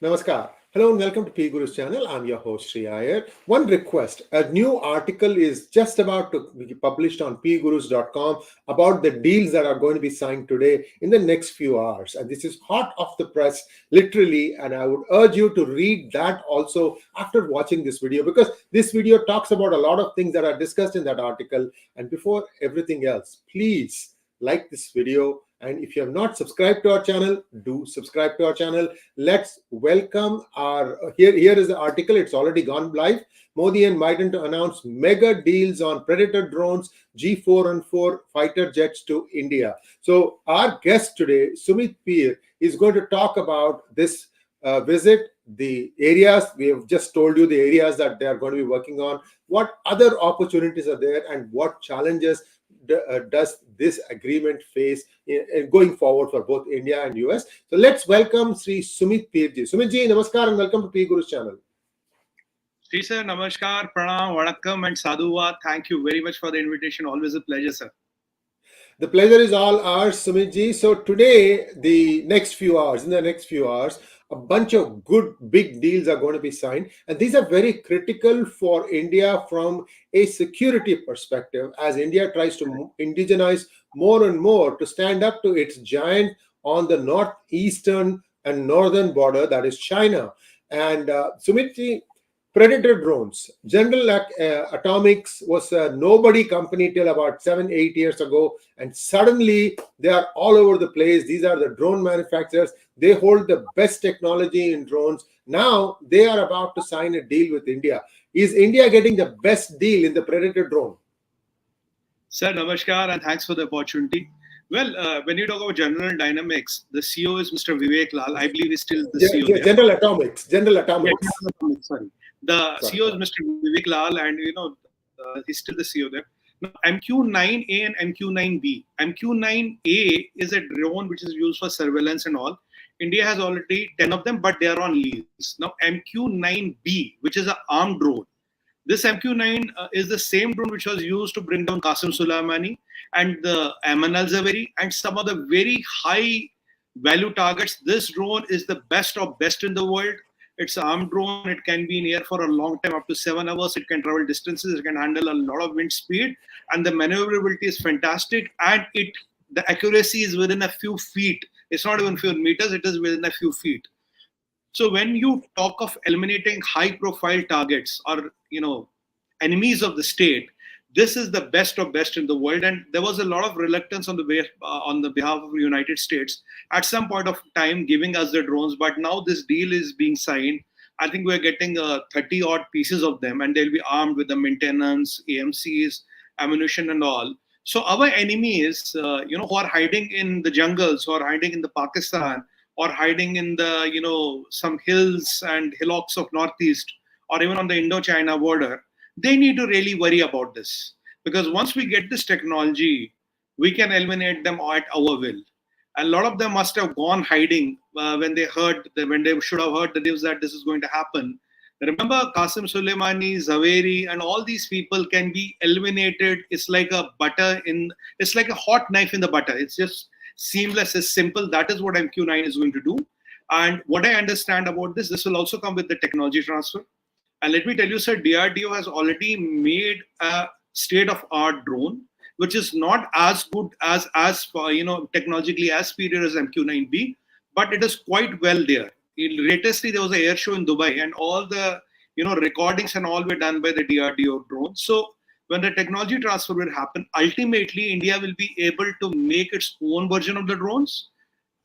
Namaskar. Hello and welcome to PGurus channel. I'm your host Sri Iyer. One request: a new article is just about to be published on pgurus.com about the deals that are going to be signed today in the next few hours. And this is hot off the press, literally. And I would urge you to read that also after watching this video, because this video talks about a lot of things that are discussed in that article. And before everything else, please like this video. And if you have not subscribed to our channel, do subscribe to our channel. Let's welcome our, here is the article. It's already gone live. Modi and Biden to announce mega deals on Predator drones, G414 fighter jets to India. So our guest today, Sumit Peer, is going to talk about this visit, the areas. We have just told you the areas that they are going to be working on, what other opportunities are there, and what challenges does this agreement face going forward for both India and US. So let's welcome Sri Sumit Peer ji. Sumit ji, namaskar and welcome to PGurus channel. Sri sir, namaskar, pranam, vanakkam and sadhuva. Thank you very much for the invitation. Always a pleasure, sir. The pleasure is all ours, Sumit ji. So today, in the next few hours, a bunch of good big deals are going to be signed. And these are very critical for India from a security perspective, as India tries to indigenize more and more to stand up to its giant on the northeastern and northern border, that is China. And Sumit ji, Predator drones. General Atomics was a nobody company till about 7-8 years ago, and suddenly they are all over the place. These are the drone manufacturers. They hold the best technology in drones. Now they are about to sign a deal with India. Is India getting the best deal in the Predator drone? Sir, namaskar and thanks for the opportunity. Well, when you talk about General Dynamics, the CEO is Mr. Vivek Lal. I believe he's still the CEO. Yeah, General Atomics. Sorry. The CEO is Mr. Vivek Lal, and he's still the CEO there. Now, MQ-9A and MQ-9B. MQ-9A is a drone which is used for surveillance and all. India has already 10 of them, but they are on lease. Now, MQ-9B, which is an armed drone. This MQ-9 is the same drone which was used to bring down Qasem Soleimani and the Ayman al-Zawahiri and some of the very high value targets. This drone is the best of best in the world. It's an armed drone. It can be in air for a long time, up to 7 hours. It can travel distances. It can handle a lot of wind speed. And the maneuverability is fantastic. And the accuracy is within a few feet. It's not even few meters. It is within a few feet. So when you talk of eliminating high-profile targets or, enemies of the state, this is the best of best in the world. And there was a lot of reluctance on the behalf of the United States at some point of time giving us the drones. But now this deal is being signed. I think we're getting 30 odd pieces of them, and they'll be armed with the maintenance, AMCs, ammunition and all. So our enemies, who are hiding in the jungles, who are hiding in the Pakistan, or hiding in the, some hills and hillocks of Northeast, or even on the Indo-China border, they need to really worry about this. Because once we get this technology, we can eliminate them at our will. A lot of them must have gone hiding when they should have heard the news that this is going to happen. Remember, Qasem Soleimani, Zawahiri, and all these people can be eliminated. It's like it's like a hot knife in the butter. It's just seamless, it's simple. That is what MQ-9 is going to do. And what I understand about this will also come with the technology transfer. And let me tell you, sir, DRDO has already made a state-of-art drone, which is not as good as technologically as superior as MQ-9B, but it is quite well there. Latestly, there was an air show in Dubai, and all the recordings and all were done by the DRDO drone. So when the technology transfer will happen, ultimately India will be able to make its own version of the drones,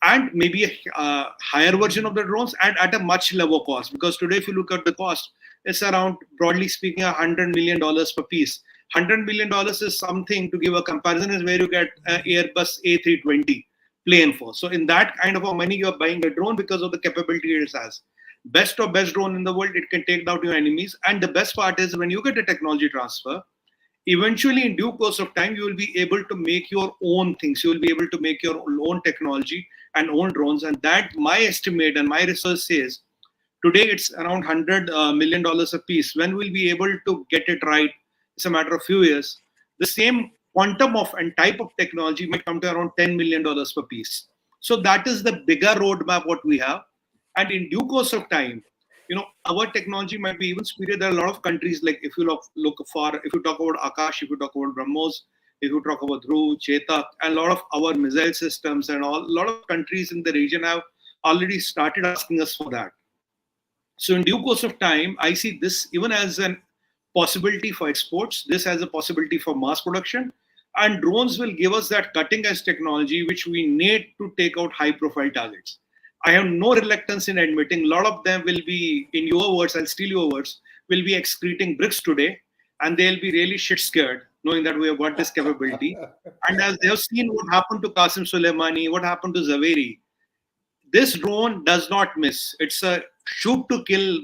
and maybe a higher version of the drones, and at a much lower cost. Because today, if you look at the cost, it's around, broadly speaking, $100 million per piece. $100 million is something, to give a comparison, is where you get an Airbus A320 plane for. So in that kind of a money, you're buying a drone because of the capability it has. Best of best drone in the world, it can take down your enemies. And the best part is, when you get a technology transfer, eventually in due course of time, you will be able to make your own things. You will be able to make your own technology and own drones. And that, my estimate and my research says, today it's around $100 million a piece. When we'll be able to get it right, it's a matter of few years. The same quantum of and type of technology might come to around $10 million per piece. So that is the bigger roadmap what we have. And in due course of time, our technology might be even superior. There are a lot of countries, like if you if you talk about Akash, if you talk about BrahMos, if you talk about Dhruv, Chetak, and a lot of our missile systems and all, a lot of countries in the region have already started asking us for that. So in due course of time, I see this even as a possibility for exports, this as a possibility for mass production, and drones will give us that cutting edge technology which we need to take out high profile targets. I have no reluctance in admitting a lot of them will be, in your words, I'll steal your words, will be excreting bricks today, and they'll be really shit scared knowing that we have got this capability. And as they have seen what happened to Qasem Soleimani, what happened to Zaveri, this drone does not miss. It's a shoot to kill,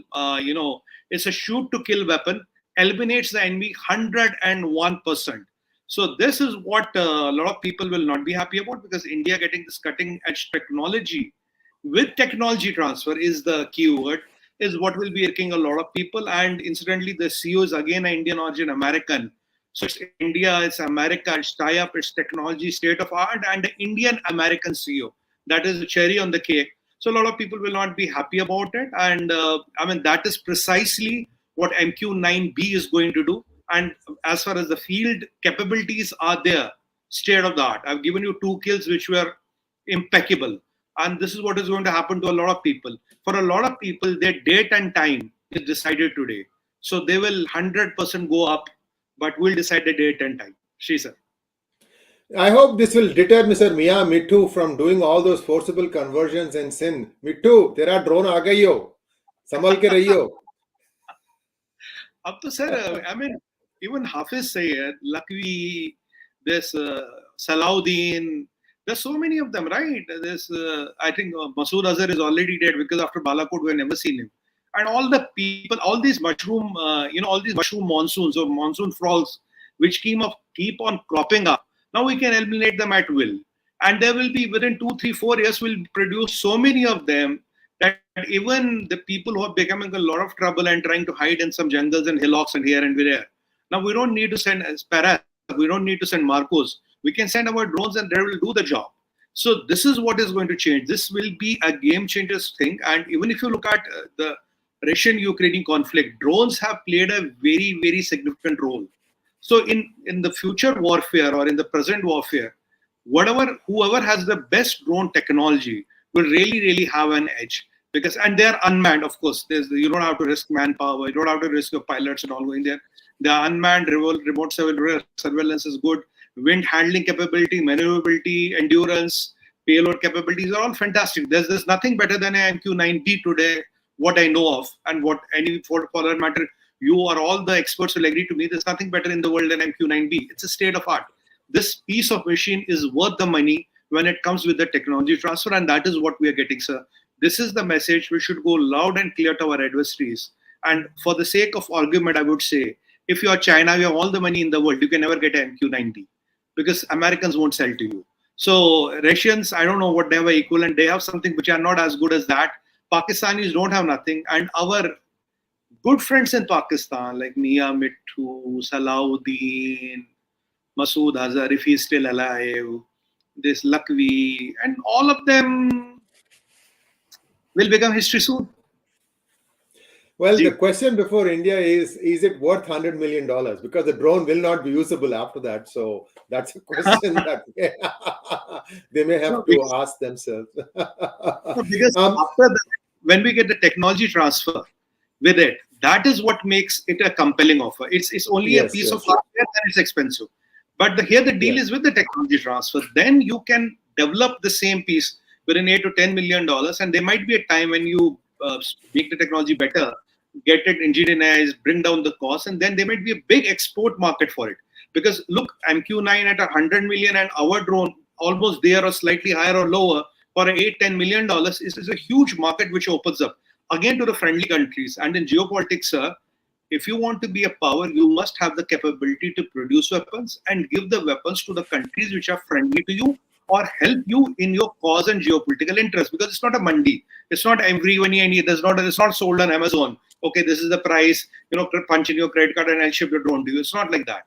it's a shoot to kill weapon, eliminates the enemy 101%. So this is what a lot of people will not be happy about, because India getting this cutting edge technology with technology transfer is the keyword, is what will be irking a lot of people. And incidentally, the CEO is again an Indian origin American. So it's India, it's America, it's tie-up, it's technology, state of art, and the Indian American CEO. That is a cherry on the cake. So a lot of people will not be happy about it. And that is precisely what MQ-9B is going to do. And as far as the field capabilities are there, state of the art. I've given you 2 kills which were impeccable. And this is what is going to happen to a lot of people. For a lot of people, their date and time is decided today. So they will 100% go up, but we'll decide the date and time. Shri sir. I hope this will deter Mr. Mia Mittu from doing all those forcible conversions and sin. Mittu, tera drone aa gayi ho. Samal ke rahi ho. Up to sir, even Hafiz Sayed, Lakwi, this Salahuddin, there's so many of them, right? There's, I think Masood Azhar is already dead, because after Balakot, we've never seen him. And all the people, all these mushroom, all these mushroom monsoons or monsoon frogs, which keep on cropping up. Now we can eliminate them at will. And there will be, within 2, 3, 4 years, will produce so many of them that even the people who are becoming a lot of trouble and trying to hide in some jungles and hillocks and here and there. Now we don't need to send Paras, we don't need to send Marcos. We can send our drones and they will do the job. So this is what is going to change. This will be a game changer thing. And even if you look at the Russian-Ukrainian conflict, drones have played a very, very significant role. So in the future warfare or in the present warfare, whoever has the best drone technology will really, really have an edge. And they're unmanned, of course. You don't have to risk manpower, you don't have to risk your pilots and all going there. The unmanned remote surveillance is good. Wind handling capability, maneuverability, endurance, payload capabilities are all fantastic. There's nothing better than an MQ-9B today, what I know of, and what for that matter, you or all the experts will agree to me, there's nothing better in the world than MQ-9B. It's a state of art. This piece of machine is worth the money when it comes with the technology transfer, and that is what we are getting, sir. This is the message. We should go loud and clear to our adversaries. And for the sake of argument, I would say, if you are China, you have all the money in the world, you can never get an MQ-9B, because Americans won't sell to you. So Russians, I don't know what they have equivalent. They have something which are not as good as that. Pakistanis don't have nothing. And our good friends in Pakistan, like Mia Mittu, Salahuddin, Masood Azhar, if he's still alive, this Lakwi, and all of them will become history soon. Well, the question before India is it worth $100 million? Because the drone will not be usable after that. So that's a question that they may have to ask themselves. Because after that, when we get the technology transfer with it, that is what makes it a compelling offer. It's only a piece of hardware and it's expensive. But here the deal is with the technology transfer. Then you can develop the same piece within $8 to $10 million. And there might be a time when you make the technology better, get it engineered, bring down the cost, and then there might be a big export market for it. Because look, MQ-9 at $100 million and our drone almost there or slightly higher or lower for $8, $10 million is a huge market which opens up again to the friendly countries. And in geopolitics, sir, if you want to be a power, you must have the capability to produce weapons and give the weapons to the countries which are friendly to you or help you in your cause and geopolitical interest. Because it's not a mandi. It's not everyone. It's not sold on Amazon. Okay, this is the price. Punch in your credit card and I'll ship your drone to you. It's not like that.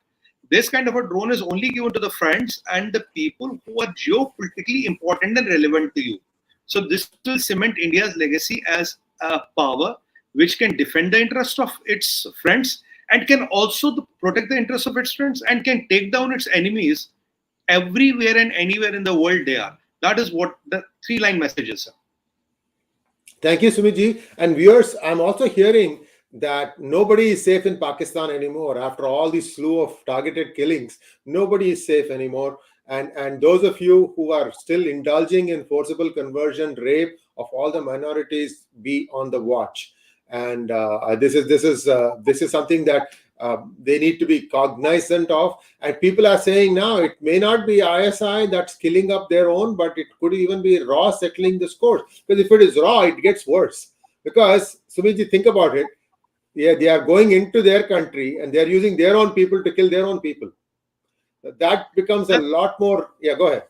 This kind of a drone is only given to the friends and the people who are geopolitically important and relevant to you. So this will cement India's legacy as a power which can defend the interest of its friends and can also protect the interests of its friends and can take down its enemies everywhere and anywhere in the world they are. That is what the three-line message is, sir. Thank you, Sumitji. And viewers, I'm also hearing that nobody is safe in Pakistan anymore. After all this slew of targeted killings, nobody is safe anymore. And those of you who are still indulging in forcible conversion, rape of all the minorities, be on the watch. And this is something that they need to be cognizant of. And people are saying now it may not be ISI that's killing up their own, but it could even be RAW settling the scores. Because if it is RAW, it gets worse. Because, Sumitji, think about it. Yeah, they are going into their country and they are using their own people to kill their own people. That becomes a lot more. Yeah, go ahead.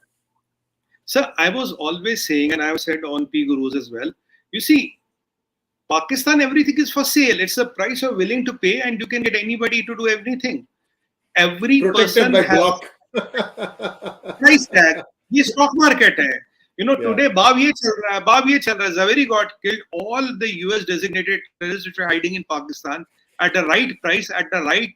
Sir, I was always saying, and I have said on PGurus as well, you see, Pakistan, everything is for sale. It's the price you're willing to pay, and you can get anybody to do everything. Every Protected person by has Glock. price tag. This stock market hai. You know, today Baab ye chal raha hai. Zawahiri got killed. All the US designated terrorists which were hiding in Pakistan at the right price, at the right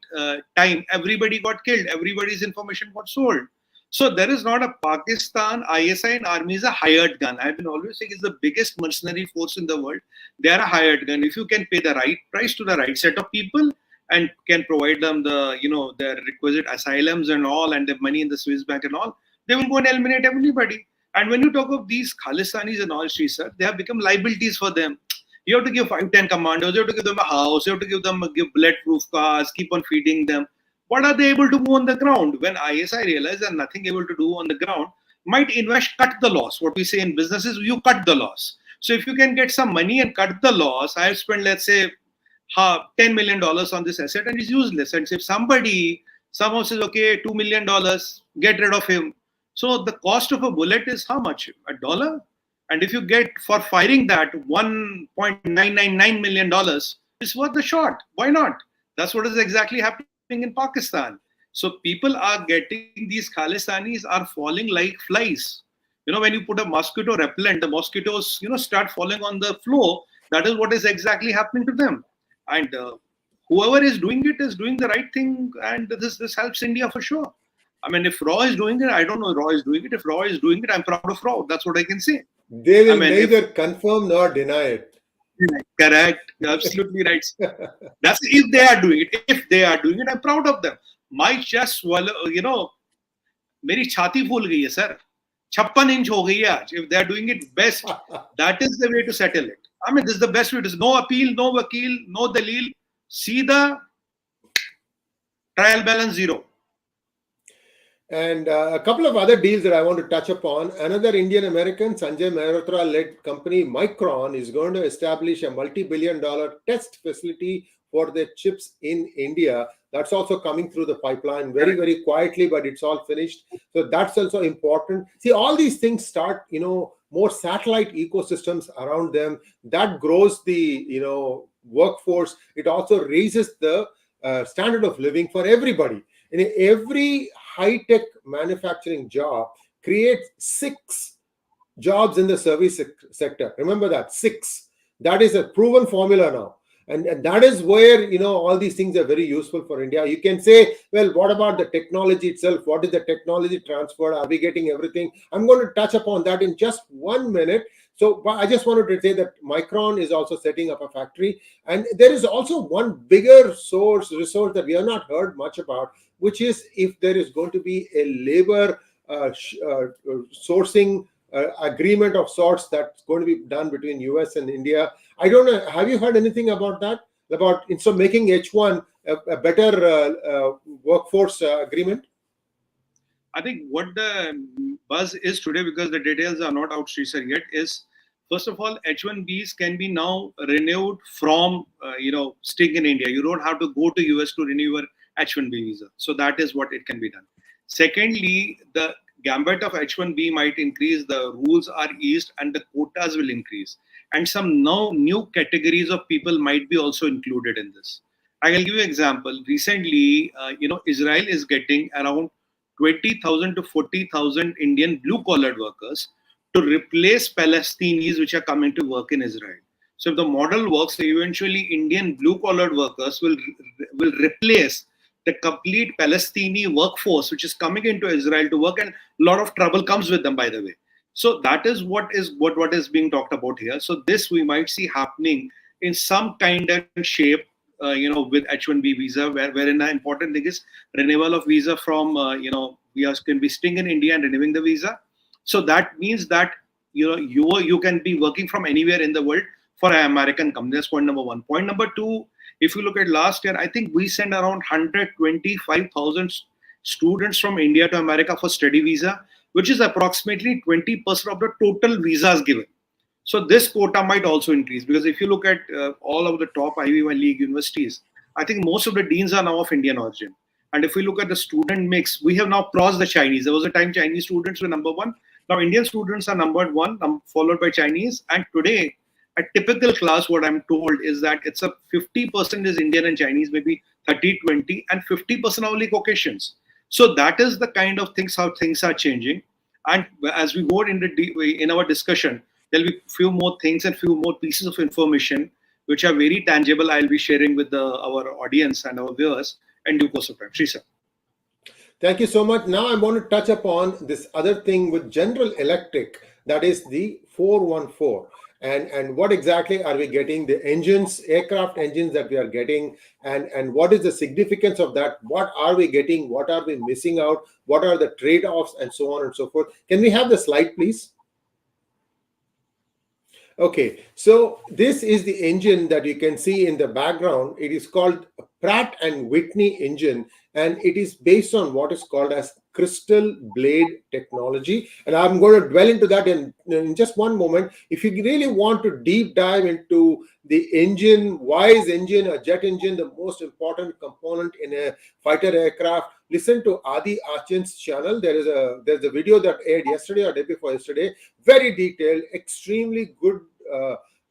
time, everybody got killed. Everybody's information got sold. So there is not a Pakistan, ISI and army is a hired gun. I've been always saying it's the biggest mercenary force in the world. They are a hired gun. If you can pay the right price to the right set of people and can provide them the, you know, their requisite asylums and all and the money in the Swiss bank and all, they will go and eliminate everybody. And when you talk of these Khalistanis and all, sir, they have become liabilities for them. You have to give 5-10 commandos, you have to give them a house, you have to give bulletproof cars, keep on feeding them. What are they able to do on the ground? When ISI realized they're nothing able to do on the ground, might invest, cut the loss. What we say in business is you cut the loss. So if you can get some money and cut the loss, I have spent, let's say, $10 million on this asset and it's useless. And if somebody somehow says, okay, $2 million, get rid of him. So the cost of a bullet is how much? $1? And if you get for firing that $1.999 million, it's worth the shot. Why not? That's what is exactly happening in Pakistan. So people are getting, these Khalistanis are falling like flies. You know, when you put a mosquito repellent, the mosquitoes, you know, start falling on the floor. That is what is exactly happening to them. And whoever is doing it is doing the right thing. And this helps India for sure. I mean, if RAW is doing it, I don't know if RAW is doing it. If RAW is doing it, I'm proud of RAW. That's what I can say. They will neither confirm nor deny it. Correct. You're absolutely right. That's if they are doing it. If they are doing it, I'm proud of them. My chest, you know, meri chhati phool gayi hai, sir. 56 inch ho gayi hai. If they are doing it best, that is the way to settle it. I mean, this is the best way. There's no appeal, no vakil, no dalil. See the trial balance 0. And a couple of other deals that I want to touch upon. Another Indian American, Sanjay Mehrotra-led company, Micron, is going to establish a multi-billion-dollar test facility for their chips in India. That's also coming through the pipeline very, very quietly, but it's all finished. So that's also important. See, all these things start, you know, more satellite ecosystems around them. That grows the, you know, workforce. It also raises the standard of living for everybody. In every high-tech manufacturing job creates 6 jobs in the service sector. Remember that, 6. That is a proven formula now. And that is where, you know, all these things are very useful for India. You can say, well, what about the technology itself? What is the technology transfer? Are we getting everything? I'm going to touch upon that in just 1 minute. So I just wanted to say that Micron is also setting up a factory. And there is also one bigger resource that we have not heard much about, which is if there is going to be a labor sourcing agreement of sorts that's going to be done between US and India. I don't know. Have you heard anything about that? About instead of making H1 a better workforce agreement? I think what the buzz is today, because the details are not out, sir, yet, is first of all, H1Bs can be now renewed from, you know, staying in India. You don't have to go to US to renew your H1B visa. So that is what it can be done. Secondly, the gambit of H1B might increase, the rules are eased and the quotas will increase. And some now new categories of people might be also included in this. I will give you an example. Recently, you know, Israel is getting around 20,000 to 40,000 Indian blue-collar workers to replace Palestinians which are coming to work in Israel. So if the model works, eventually Indian blue-collared workers will replace the complete Palestinian workforce which is coming into Israel to work, and a lot of trouble comes with them, by the way. So that is what is being talked about here. So this we might see happening in some kind and shape, with H-1B visa, wherein the important thing is renewal of visa from, we can be staying in India and renewing the visa. So that means that you can be working from anywhere in the world for an American company. That's point number one. Point number two, if you look at last year, I think we sent around 125,000 students from India to America for study visa, which is approximately 20% of the total visas given. So this quota might also increase, because if you look at all of the top Ivy League universities, I think most of the deans are now of Indian origin. And if we look at the student mix, we have now crossed the Chinese. There was a time Chinese students were number one. Now Indian students are number one, followed by Chinese. And today, a typical class, what I'm told is that it's a 50% is Indian and Chinese, maybe 30-20, and 50% only Caucasians. So that is the kind of things, how things are changing. And as we go in our discussion, there'll be few more things and few more pieces of information which are very tangible. I'll be sharing with our audience and our viewers in due course of time. Sri sir. Thank you so much. Now I want to touch upon this other thing with General Electric, that is the 414. And what exactly are we getting? The engines, aircraft engines that we are getting, and what is the significance of that? What are we getting? What are we missing out? What are the trade-offs, and so on and so forth? Can we have the slide, please? Okay, so this is the engine that you can see in the background. It is called Pratt and Whitney engine, and it is based on what is called as crystal blade technology. And I'm going to dwell into that in just one moment. If you really want to deep dive into the engine, why is engine, a jet engine, the most important component in a fighter aircraft, listen to Adi Achin's channel. There's a video that aired yesterday or day before yesterday, very detailed, extremely good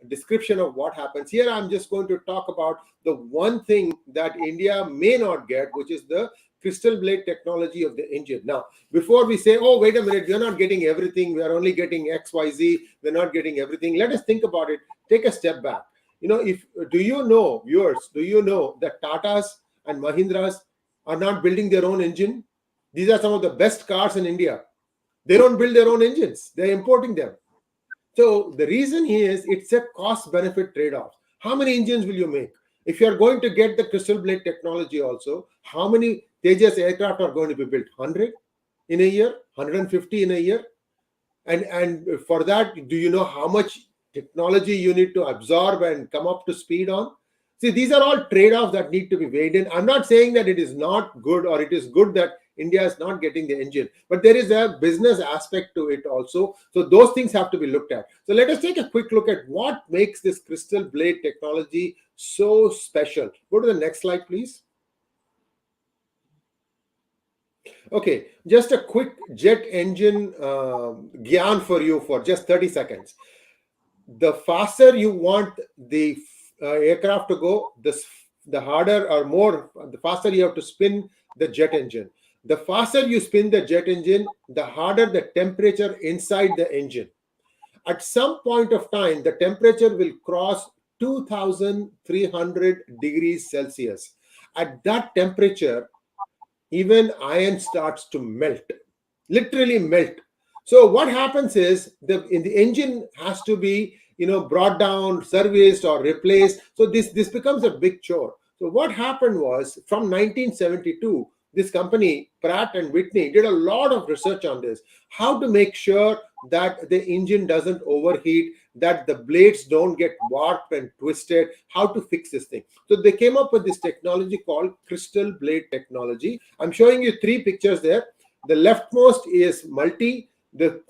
description of what happens. Here I'm just going to talk about the one thing that India may not get, which is the crystal blade technology of the engine. Now, before we say, oh, wait a minute, we're not getting everything, we are only getting XYZ, we're not getting everything, let us think about it. Take a step back. Viewers, do you know that Tatas and Mahindras are not building their own engine? These are some of the best cars in India. They don't build their own engines, they're importing them. So the reason is it's a cost-benefit trade-off. How many engines will you make? If you are going to get the crystal blade technology also, how many Tejas aircraft are going to be built? 100 in a year? 150 in a year? And for that, do you know how much technology you need to absorb and come up to speed on? See, these are all trade-offs that need to be weighed in. I'm not saying that it is not good or it is good that India is not getting the engine, but there is a business aspect to it also. So those things have to be looked at. So let us take a quick look at what makes this crystal blade technology so special. Go to the next slide, please. Okay, just a quick jet engine gyan for you for just 30 seconds. The faster you want the aircraft to go, the harder or more, the faster you have to spin the jet engine. The faster you spin the jet engine, the harder the temperature inside the engine. At some point of time, the temperature will cross 2,300 degrees Celsius. At that temperature, even iron starts to melt, literally melt. So what happens is the engine has to be brought down, serviced, or replaced. So this becomes a big chore. So what happened was, from 1972, this company, Pratt and Whitney, did a lot of research on this. How to make sure that the engine doesn't overheat, that the blades don't get warped and twisted, how to fix this thing. So they came up with this technology called crystal blade technology. I'm showing you 3 pictures there. The leftmost is multi, the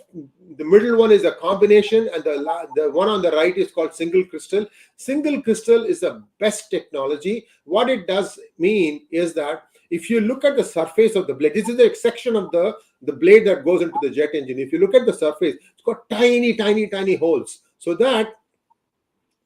middle one is a combination, and the one on the right is called single crystal. Single crystal is the best technology. What it does mean is that if you look at the surface of the blade, this is the section of the blade that goes into the jet engine. If you look at the surface, it's got tiny holes. So that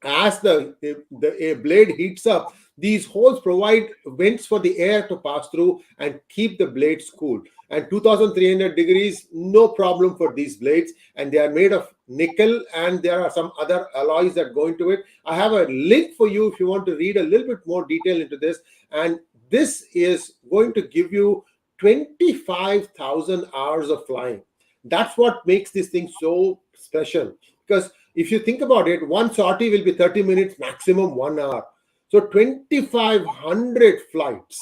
as the blade heats up, These holes provide vents for the air to pass through and keep the blades cool. And 2300 degrees, no problem for these blades. And they are made of nickel, and there are some other alloys that go into it. I have a link for you if you want to read a little bit more detail into this. And this is going to give you 25,000 hours of flying. That's what makes this thing so special. Because if you think about it, one sortie will be 30 minutes, maximum 1 hour. So 2,500 flights,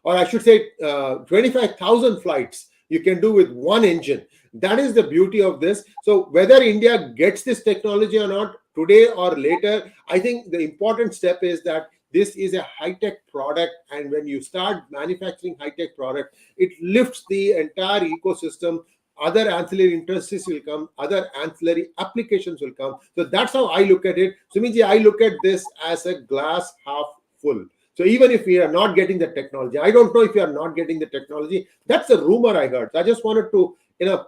or I should say 25,000 flights you can do with one engine. That is the beauty of this. So whether India gets this technology or not, today or later, I think the important step is that this is a high-tech product, and when you start manufacturing high-tech product, it lifts the entire ecosystem. Other ancillary interests will come, other ancillary applications will come. So that's how I look at it. Sumitji, I look at this as a glass half full. So even if we are not getting the technology, I don't know if we are not getting the technology. That's a rumor I heard. So I just wanted to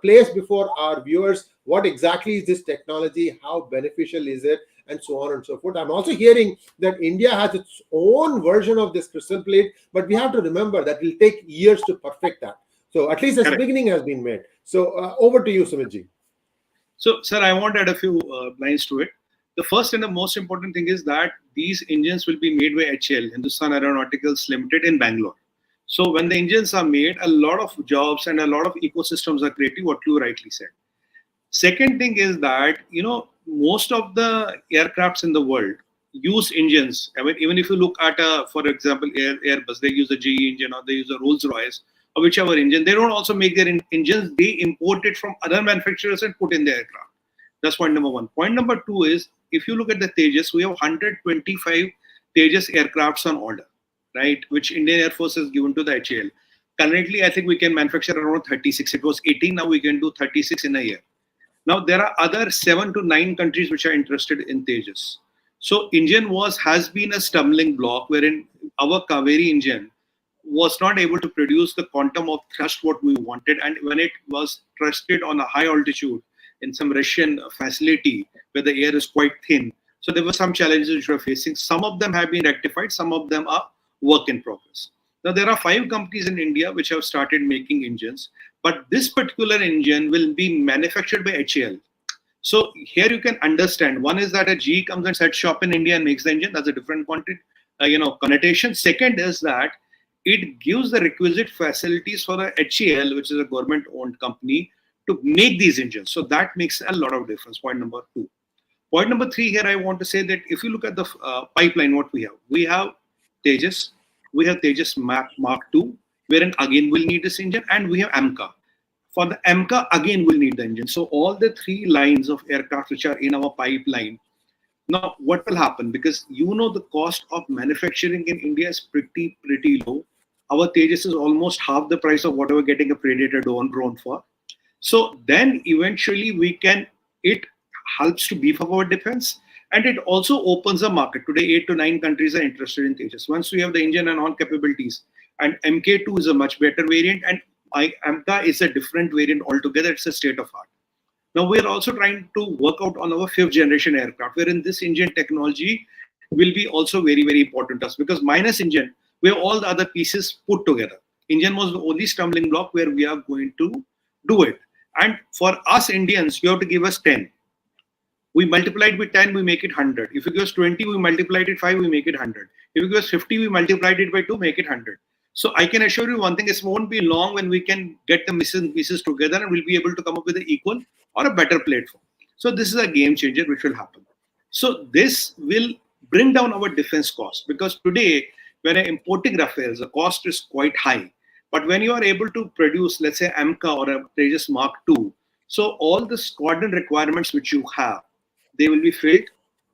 place before our viewers what exactly is this technology, how beneficial is it, and so on and so forth. I'm also hearing that India has its own version of this crystal plate, but we have to remember that it will take years to perfect that. So at least a beginning has been made. So over to you, Sumitji. So, sir, I want to add a few lines to it. The first and the most important thing is that these engines will be made by HAL, Hindustan Aeronautics Limited, in Bangalore. So when the engines are made, a lot of jobs and a lot of ecosystems are created, what you rightly said. Second thing is that, most of the aircrafts in the world use engines. I mean, even if you look at, for example, Airbus, they use a GE engine, or they use a Rolls-Royce, or whichever engine. They don't also make their engines. They import it from other manufacturers and put in the aircraft. That's point number one. Point number two is, if you look at the Tejas, we have 125 Tejas aircrafts on order, right? Which Indian Air Force has given to the HAL. Currently, I think we can manufacture around 36. It was 18. Now we can do 36 in a year. Now there are other 7 to 9 countries which are interested in Tejas. So engine has been a stumbling block, wherein our Kaveri engine was not able to produce the quantum of thrust what we wanted, and when it was thrusted on a high altitude in some Russian facility where the air is quite thin, so there were some challenges which we were facing. Some of them have been rectified, some of them are work in progress. Now there are 5 companies in India which have started making engines, but this particular engine will be manufactured by HAL. So here you can understand, one is that a GE comes and sets shop in India and makes the engine. That's a different connotation. Second is that it gives the requisite facilities for the HAL, which is a government-owned company, to make these engines. So that makes a lot of difference. Point number 2. Point number 3 here, I want to say that if you look at the pipeline, what we have Tejas, we have Tejas Mark II, wherein again we'll need this engine, and we have AMCA. For the AMCA, again we'll need the engine. So all the 3 lines of aircraft which are in our pipeline. Now, what will happen? Because the cost of manufacturing in India is pretty low. Our Tejas is almost half the price of whatever getting a Predator drone for. So then eventually it helps to beef up our defense, and it also opens a market. Today, 8 to 9 countries are interested in Tejas. Once we have the engine and all capabilities, and MK2 is a much better variant, and AMCA is a different variant altogether. It's a state of art. Now we are also trying to work out on our 5th generation aircraft, wherein this engine technology will be also very, very important to us, because minus engine, we have all the other pieces put together. Engine was the only stumbling block where we are going to do it. And for us Indians, you have to give us 10. We multiply it with 10, we make it 100. If you give us 20, we multiply it with 5, we make it 100. If you give us 50, we multiply it by 2, make it 100. So I can assure you one thing, it won't be long when we can get the missing pieces together and we'll be able to come up with an equal or a better platform. So this is a game changer which will happen. So this will bring down our defense cost, because today when I'm importing Rafales, the cost is quite high. But when you are able to produce, let's say, AMCA or a Tejas Mark II, so all the squadron requirements which you have, they will be filled.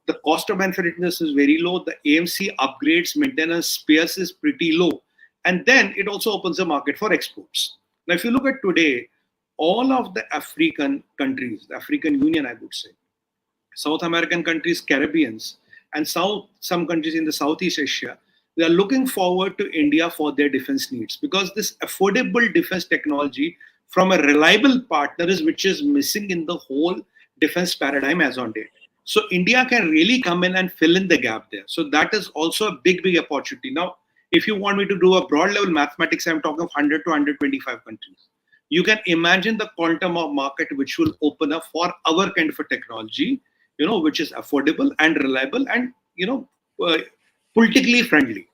The cost of manufacturing this is very low. The AMC upgrades, maintenance, spares is pretty low. And then it also opens the market for exports. Now, if you look at today, all of the African countries, the African Union, I would say, South American countries, Caribbeans, and some countries in the Southeast Asia, they are looking forward to India for their defense needs, because this affordable defense technology from a reliable partner is which is missing in the whole defense paradigm as on date. So India can really come in and fill in the gap there. So that is also a big, big opportunity. Now, if you want me to do a broad level mathematics, I'm talking of 100 to 125 countries. You can imagine the quantum of market which will open up for our kind of a technology, which is affordable and reliable and, politically friendly.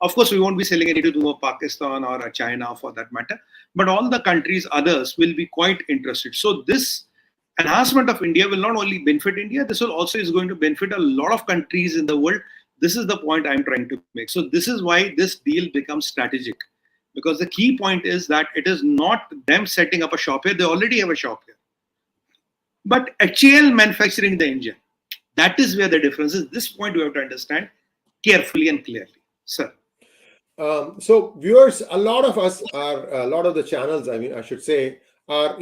Of course, we won't be selling it to a Pakistan or a China for that matter, but all the countries, others will be quite interested. So this enhancement of India will not only benefit India, this will also is going to benefit a lot of countries in the world. This is the point I'm trying to make. So this is why this deal becomes strategic, because the key point is that it is not them setting up a shop here. They already have a shop here, but HAL manufacturing the engine. That is where the difference is. This point we have to understand carefully and clearly, sir. So viewers, a lot of the channels, I should say, are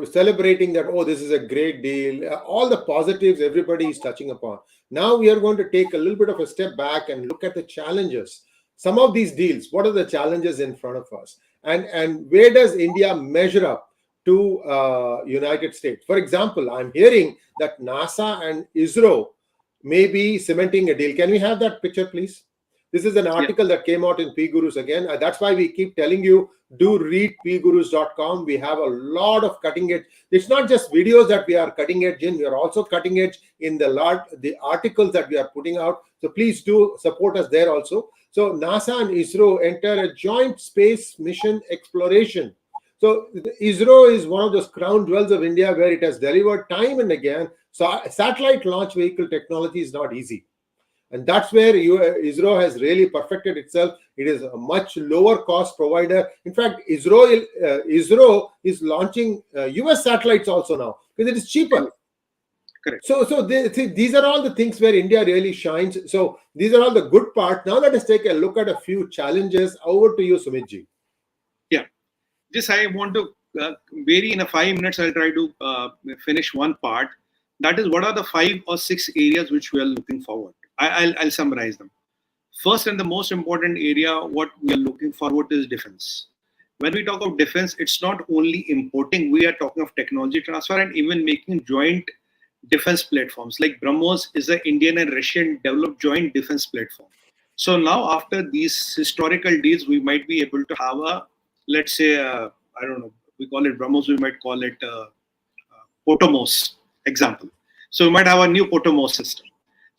celebrating that, oh, this is a great deal, all the positives everybody is touching upon. Now we are going to take a little bit of a step back and look at the challenges. Some of these deals, what are the challenges in front of us, and where does India measure up to United States? For example, I'm hearing that NASA and ISRO may be cementing a deal. Can we have that picture, please? This is an article that came out in PGurus again. That's why we keep telling you, do read PGurus.com. We have a lot of cutting edge. It's not just videos that we are cutting edge in. We are also cutting edge in the articles that we are putting out. So please do support us there also. So NASA and ISRO enter a joint space mission exploration. So ISRO is one of those crown jewels of India where it has delivered time and again. So satellite launch vehicle technology is not easy. And that's where ISRO has really perfected itself. It is a much lower cost provider. In fact, ISRO is launching US satellites also now because it is cheaper. Correct. So these are all the things where India really shines. So these are all the good parts. Now let us take a look at a few challenges. Over to you, Sumitji. Yeah. Just I want to vary in 5 minutes. I'll try to finish one part. That is, what are the 5 or 6 areas which we are looking forward? I'll summarize them. First and the most important area, what we are looking forward to is defense. When we talk of defense, it's not only importing, we are talking of technology transfer and even making joint defense platforms. Like BrahMos is an Indian and Russian developed joint defense platform. So now after these historical deals, we might be able to have a, let's say, I don't know, we call it BrahMos, we might call it Potomos example. So we might have a new Potomos system.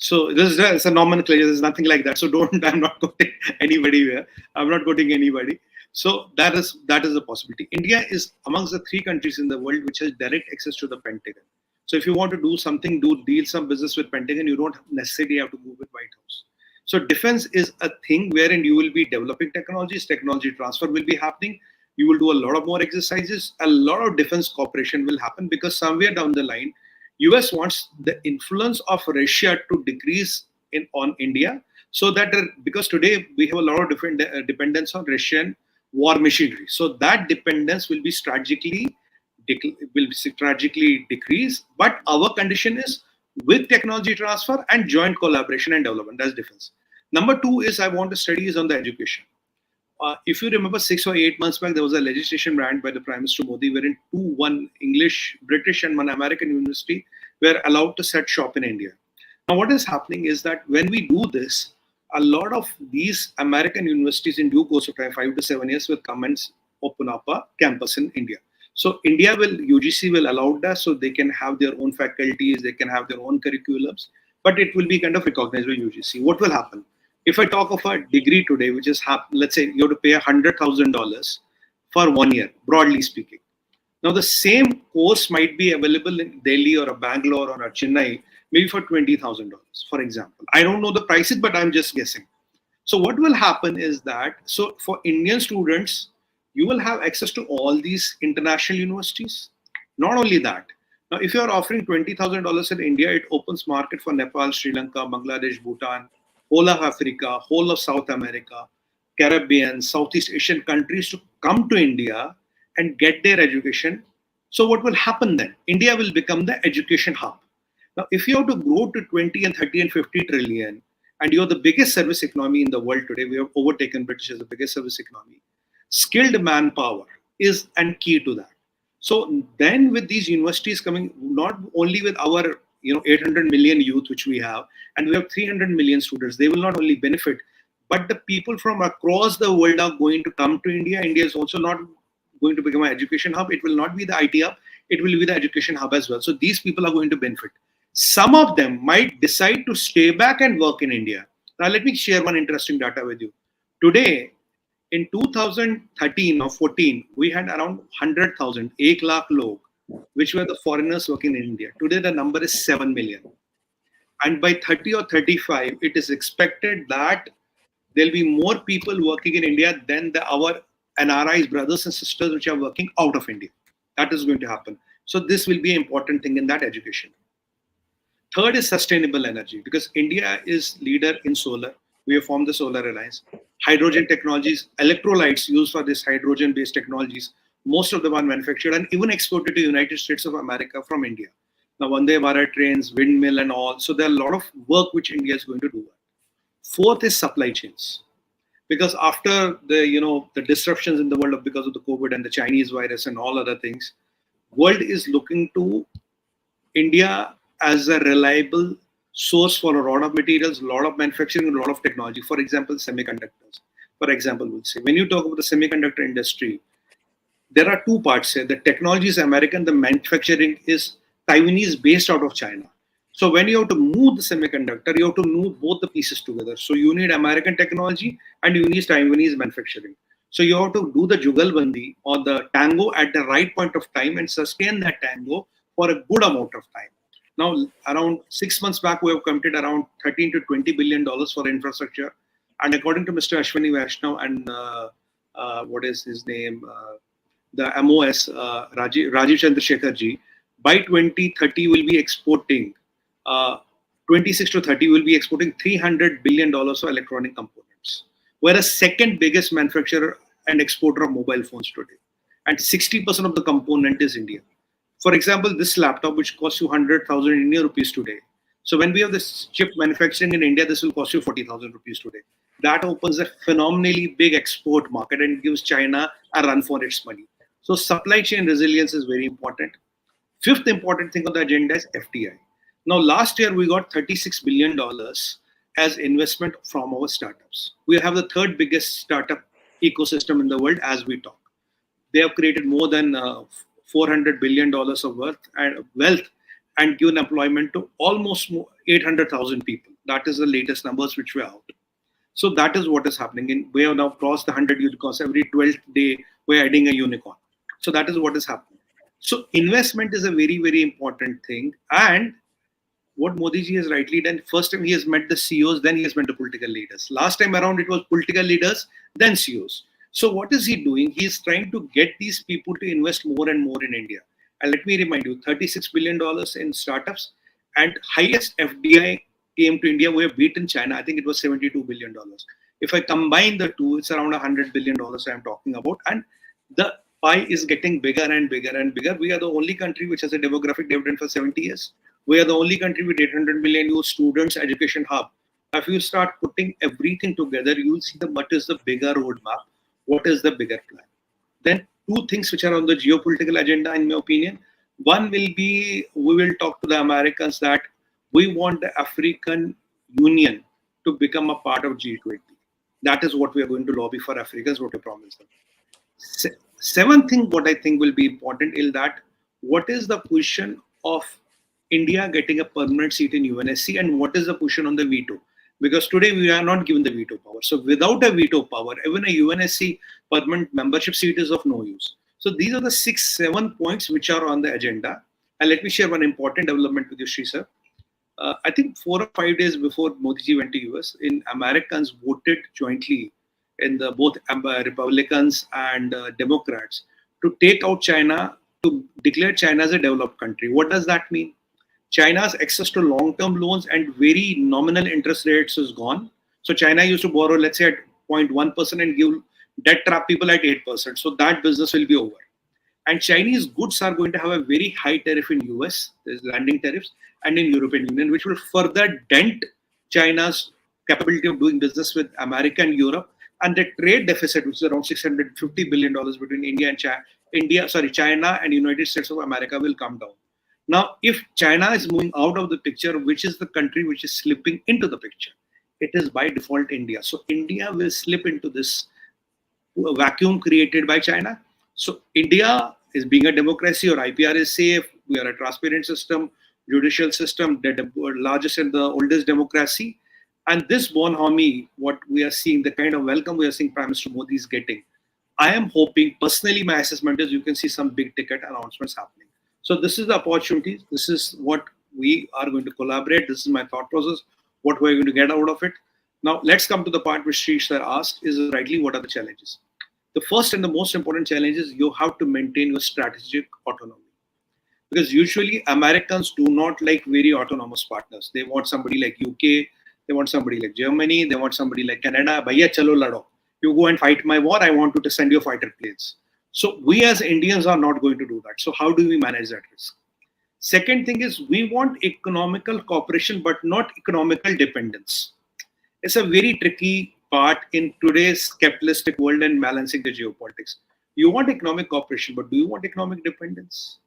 So this is a nomenclature. There's nothing like that. So I'm not quoting anybody here. I'm not quoting anybody. So that is a possibility. India is amongst the 3 countries in the world which has direct access to the Pentagon. So if you want to do something, deal some business with Pentagon, you don't necessarily have to go with White House. So defense is a thing wherein you will be developing technologies, technology transfer will be happening. You will do a lot of more exercises. A lot of defense cooperation will happen because somewhere down the line, US wants the influence of Russia to decrease on India, so that because today we have a lot of different dependence on Russian war machinery. So that dependence will be strategically decrease. But our condition is with technology transfer and joint collaboration and development. That's defense. Number 2 is I want to study is on the education. If you remember 6 or 8 months back, there was a legislation banned by the Prime Minister Modi, wherein one English, British and one American university were allowed to set shop in India. Now what is happening is that when we do this, a lot of these American universities in due course of time, 5 to 7 years, will come and open up a campus in India. So UGC will allow that, so they can have their own faculties, they can have their own curriculums, but it will be kind of recognized by UGC. What will happen? If I talk of a degree today, which is, let's say you have to pay $100,000 for 1 year, broadly speaking. Now the same course might be available in Delhi or a Bangalore or a Chennai, maybe for $20,000, for example. I don't know the prices, but I'm just guessing. So what will happen is that, so for Indian students, you will have access to all these international universities. Not only that, now if you are offering $20,000 in India, it opens market for Nepal, Sri Lanka, Bangladesh, Bhutan, whole of Africa, whole of South America, Caribbean, Southeast Asian countries to come to India and get their education. So what will happen then? India will become the education hub. Now, if you have to grow to 20 and 30 and 50 trillion, and you're the biggest service economy in the world today, we have overtaken British as the biggest service economy. Skilled manpower is and key to that. So then with these universities coming, not only with our 800 million youth which we have, and we have 300 million students. They will not only benefit, but the people from across the world are going to come to India. India is also not going to become an education hub. It will not be the IT hub. It will be the education hub as well. So these people are going to benefit. Some of them might decide to stay back and work in India. Now, let me share one interesting data with you. Today, in 2013 or 14, we had around 100,000, 1 lakh log, which were the foreigners working in India. Today, the number is 7 million. And by 30 or 35, it is expected that there'll be more people working in India than our NRIs, brothers and sisters, which are working out of India. That is going to happen. So this will be an important thing in that education. Third is sustainable energy, because India is leader in solar. We have formed the Solar Alliance. Hydrogen technologies, electrolytes used for this hydrogen-based technologies, most of them are manufactured and even exported to United States of America from India. Now, Vande Bharat trains, windmill and all. So there are a lot of work which India is going to do. Fourth is supply chains. Because after the disruptions in the world because of the COVID and the Chinese virus and all other things, world is looking to India as a reliable source for a lot of materials, a lot of manufacturing, a lot of technology. For example, semiconductors. For example, we'll say, when you talk about the semiconductor industry, there are two parts here. The technology is American, the manufacturing is Taiwanese based out of China. So when you have to move the semiconductor, you have to move both the pieces together. So you need American technology and you need Taiwanese manufacturing. So you have to do the jugalbandi or the tango at the right point of time and sustain that tango for a good amount of time. Now, around 6 months back, we have committed around $13 to $20 billion for infrastructure. And according to Mr. 𝙒𝙖𝙩𝙬 and what is his name, the MOS, Rajiv Chandrasekhar by 2030 will be exporting, 26 to 30 will be exporting $300 billion of electronic components. We're a second biggest manufacturer and exporter of mobile phones today. And 60% of the component is India. For example, this laptop, which costs you 100,000 Indian rupees today. So when we have this chip manufacturing in India, this will cost you 40,000 rupees today. That opens a phenomenally big export market and gives China a run for its money. So supply chain resilience is very important. Fifth important thing on the agenda is FDI. Now, last year, we got $36 billion as investment from our startups. We have the third biggest startup ecosystem in the world as we talk. They have created more than $400 billion of wealth and given employment to almost 800,000 people. That is the latest numbers which were out. So that is what is happening. We have now crossed the 100 unicorns. Every 12th day, we're adding a unicorn. So that is what is happening. So investment is a very, very important thing. And what Modi ji has rightly done, first time he has met the CEOs, then he has met the political leaders. Last time around, it was political leaders, then CEOs. So what is he doing? He is trying to get these people to invest more and more in India. And let me remind you, $36 billion in startups and highest FDI came to India. We have beaten China. I think it was $72 billion. If I combine the two, it's around $100 billion I'm talking about. And the pie is getting bigger and bigger and bigger. We are the only country which has a demographic dividend for 70 years. We are the only country with 800 million youth students, education hub. If you start putting everything together, you'll see what is the bigger roadmap. What is the bigger plan? Then two things which are on the geopolitical agenda, in my opinion. One will be, we will talk to the Americans that we want the African Union to become a part of G20. That is what we are going to lobby for Africans, what we promise them. Seventh thing, what I think will be important is that what is the position of India getting a permanent seat in UNSC and what is the position on the veto? Because today we are not given the veto power. So without a veto power, even a UNSC permanent membership seat is of no use. So these are the 6-7 points which are on the agenda. And let me share one important development with you, Sri sir. I think 4 or 5 days before Modi ji went to US, Americans voted jointly in the both Republicans and Democrats to take out China, to declare China as a developed country. What does that mean? China's access to long-term loans and very nominal interest rates is gone. So China used to borrow, let's say, at 0.1% and give debt trap people at 8%. So that business will be over. And Chinese goods are going to have a very high tariff in US, there's landing tariffs, and in European Union, which will further dent China's capability of doing business with America and Europe. And the trade deficit, which is around $650 billion between China and United States of America, will come down. Now, if China is moving out of the picture, which is the country which is slipping into the picture? It is by default India. So India will slip into this vacuum created by China. So India is being a democracy, or IPR is safe. We are a transparent system, judicial system, the largest and the oldest democracy. And this bonhomie, what we are seeing, the kind of welcome we are seeing Prime Minister Modi is getting, I am hoping, personally, my assessment is you can see some big ticket announcements happening. So this is the opportunity. This is what we are going to collaborate. This is my thought process, what we're going to get out of it. Now, let's come to the part which Sri sir asked is rightly, what are the challenges? The first and the most important challenge is you have to maintain your strategic autonomy. Because usually Americans do not like very autonomous partners. They want somebody like UK, they want somebody like Germany, they want somebody like Canada. Bhaiya chalo lado. You go and fight my war, I want you to send your fighter planes. So we as Indians are not going to do that. So how do we manage that risk? Second thing is we want economical cooperation, but not economical dependence. It's a very tricky part in today's capitalistic world and balancing the geopolitics. You want economic cooperation, but do you want economic dependence?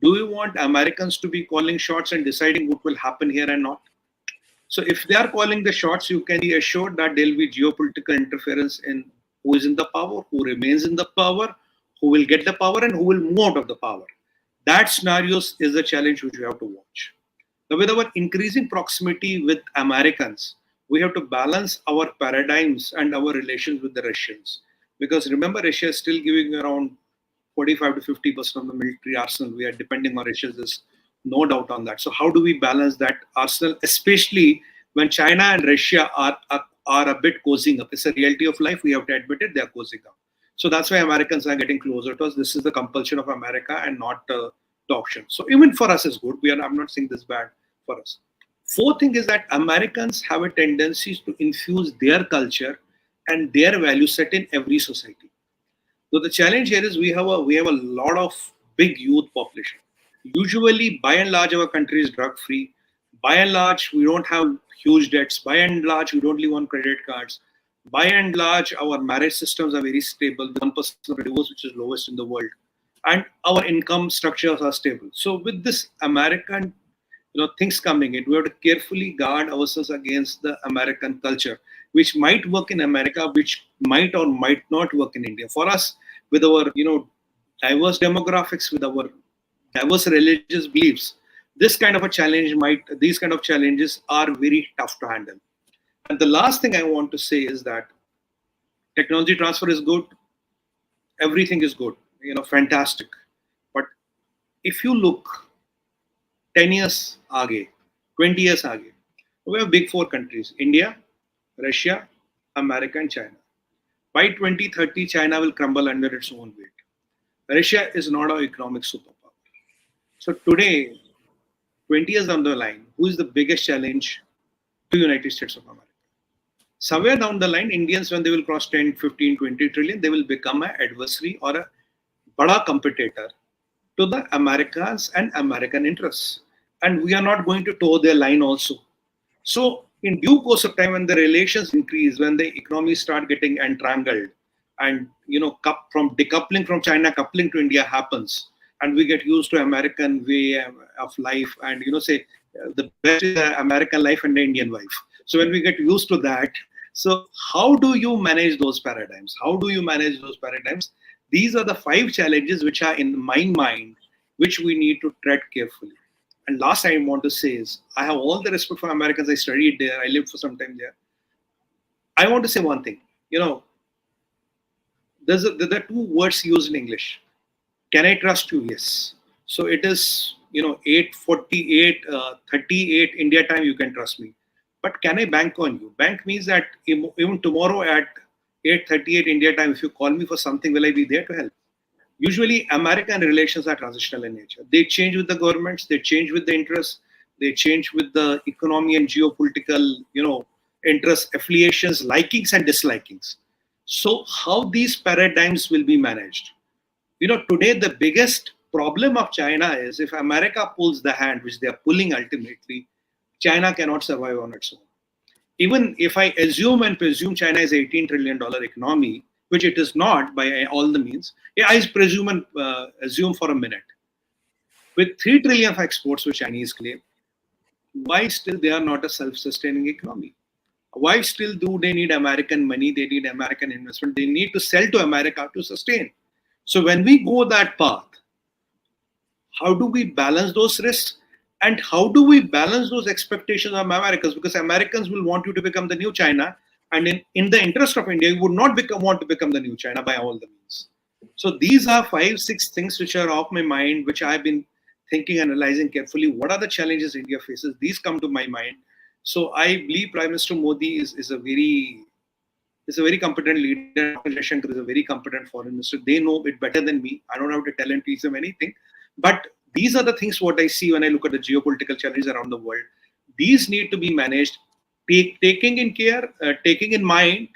Do you want Americans to be calling shots and deciding what will happen here and not? So if they are calling the shots, you can be assured that there will be geopolitical interference in who is in the power, who remains in the power, who will get the power, and who will move out of the power. That scenario is the challenge which we have to watch. Now, with our increasing proximity with Americans, we have to balance our paradigms and our relations with the Russians. Because remember, Russia is still giving around 45 to 50% of the military arsenal. We are depending on Russia. There's no doubt on that. So how do we balance that arsenal, especially when China and Russia are a bit cozying up? It's a reality of life. We have to admit it. They are cozying up. So that's why Americans are getting closer to us. This is the compulsion of America and not the option. So even for us, it's good. I'm not saying this bad for us. Fourth thing is that Americans have a tendency to infuse their culture and their value set in every society. So the challenge here is we have a lot of big youth population. Usually, by and large, our country is drug free. By and large, we don't have huge debts. By and large, we don't live on credit cards. By and large, our marriage systems are very stable. 1% of divorce, which is lowest in the world, and our income structures are stable. So with this American things coming in, we have to carefully guard ourselves against the American culture, which might work in America, which might or might not work in India. For us, with our diverse demographics, with our diverse religious beliefs, these kind of challenges are very tough to handle. And the last thing I want to say is that technology transfer is good, everything is good, fantastic. But if you look 10 years aage, 20 years aage, we have big four countries: India, Russia, America, and China. By 2030, China will crumble under its own weight. Russia is not our economic superpower. So today, 20 years down the line, who is the biggest challenge to the United States of America? Somewhere down the line, Indians, when they will cross 10, 15, 20 trillion, they will become an adversary or a bada competitor to the Americas and American interests. And we are not going to toe their line also. So in due course of time, when the relations increase, when the economies start getting entrangled, and from decoupling from China, coupling to India happens, and we get used to American way of life, and the best is the American life and the Indian life. So when we get used to that, so how do you manage those paradigms? These are the 5 challenges which are in my mind, which we need to tread carefully. And last I want to say is, I have all the respect for Americans. I studied there. I lived for some time there. I want to say one thing. There are 2 words used in English. Can I trust you? Yes. So it is, 8:48, 38 India time, you can trust me. But can I bank on you? Bank means that even tomorrow at 8:38 India time, if you call me for something, will I be there to help? Usually, American relations are transitional in nature. They change with the governments, they change with the interests, they change with the economy and geopolitical, interests, affiliations, likings and dislikings. So how these paradigms will be managed? Today the biggest problem of China is if America pulls the hand, which they are pulling ultimately, China cannot survive on its own. Even if I assume and presume China is $18 trillion economy, which it is not by all the means, I presume and assume for a minute. with 3 trillion of exports which Chinese claim, why still they are not a self-sustaining economy? Why still do they need American money? They need American investment. They need to sell to America to sustain. So when we go that path, how do we balance those risks? And how do we balance those expectations of Americans? Because Americans will want you to become the new China. And in the interest of India, you would not want to become the new China by all the means. So these are 5-6 things which are off my mind, which I've been thinking, analyzing carefully. What are the challenges India faces? These come to my mind. So I believe Prime Minister Modi is a very competent leader. Jaishankar is a very competent foreign minister. They know it better than me. I don't have to tell and teach them anything. But these are the things what I see when I look at the geopolitical challenges around the world. These need to be managed, keeping in mind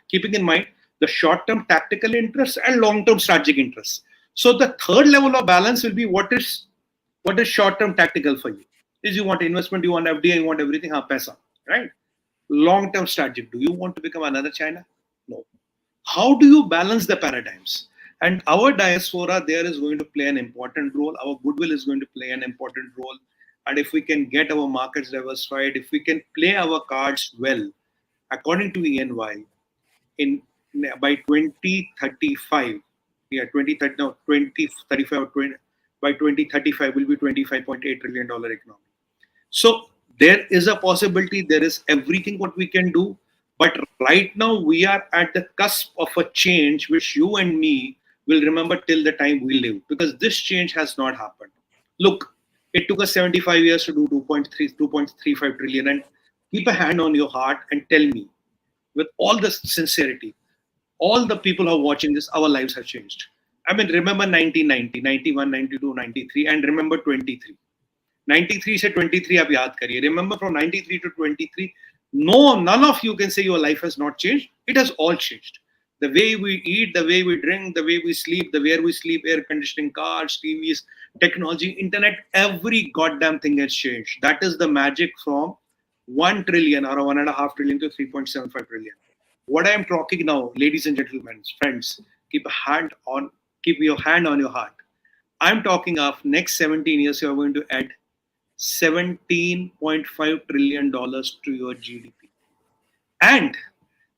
the short-term tactical interests and long-term strategic interests. So the third level of balance will be what is short-term tactical for you. Is you want investment, you want FDI, you want everything, paisa, right? Long-term strategic. Do you want to become another China? No. How do you balance the paradigms? And our diaspora there is going to play an important role. Our goodwill is going to play an important role. And if we can get our markets diversified, if we can play our cards well, according to ENY, by 2035, by 2035 will be $25.8 trillion economy. So there is a possibility, there is everything what we can do. But right now we are at the cusp of a change which you and me will remember till the time we live, because this change has not happened. Look, it took us 75 years to do 2.35 trillion, and keep a hand on your heart and tell me with all the sincerity, all the people who are watching this, our lives have changed. I mean, remember 1990, 91, 92, 93, and remember 23. 93 से 23 आप याद करिए. Remember from 93 to 23, none of you can say your life has not changed. It has all changed. The way we eat, the way we drink, the way we sleep, the way we sleep, air conditioning, cars, TVs, technology, internet, every goddamn thing has changed. That is the magic from 1 trillion or 1.5 trillion to 3.75 trillion. What I am talking now, ladies and gentlemen, friends, keep your hand on your heart. I'm talking of next 17 years, you are going to add $17.5 trillion to your GDP. And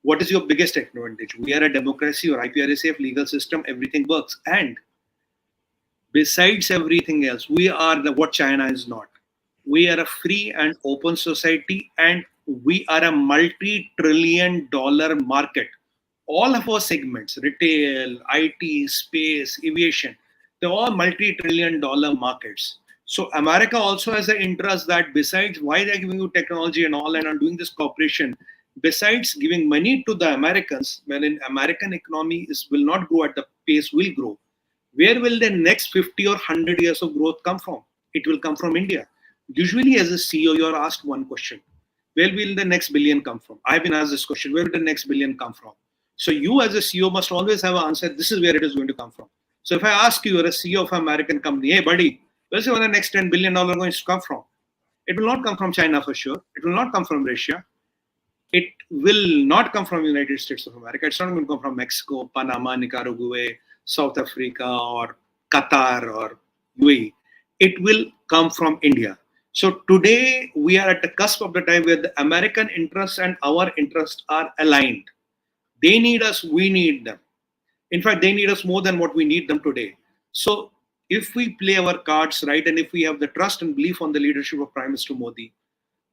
what is your biggest advantage? We are a democracy, or IPR safe legal system, everything works. And besides everything else, we are what China is not. We are a free and open society, and we are a multi-trillion-dollar market. All of our segments, retail, IT, space, aviation, they're all multi-trillion-dollar markets. So America also has an interest that besides why they're giving you technology and all and are doing this cooperation, besides giving money to the Americans, when an American economy will not grow at the pace will grow, where will the next 50 or 100 years of growth come from? It will come from India. Usually as a CEO, you are asked one question. Where will the next billion come from? I've been asked this question. Where will the next billion come from? So you as a CEO must always have an answer. This is where it is going to come from. So if I ask you, you're a CEO of an American company, hey buddy, where's the next $10 billion going to come from? It will not come from China for sure. It will not come from Russia. It will not come from the United States of America. It's not going to come from Mexico, Panama, Nicaragua, South Africa, or Qatar, or UAE. It will come from India. So today we are at the cusp of the time where the American interests and our interests are aligned. They need us, we need them. In fact, they need us more than what we need them today. So if we play our cards right, and if we have the trust and belief on the leadership of Prime Minister Modi,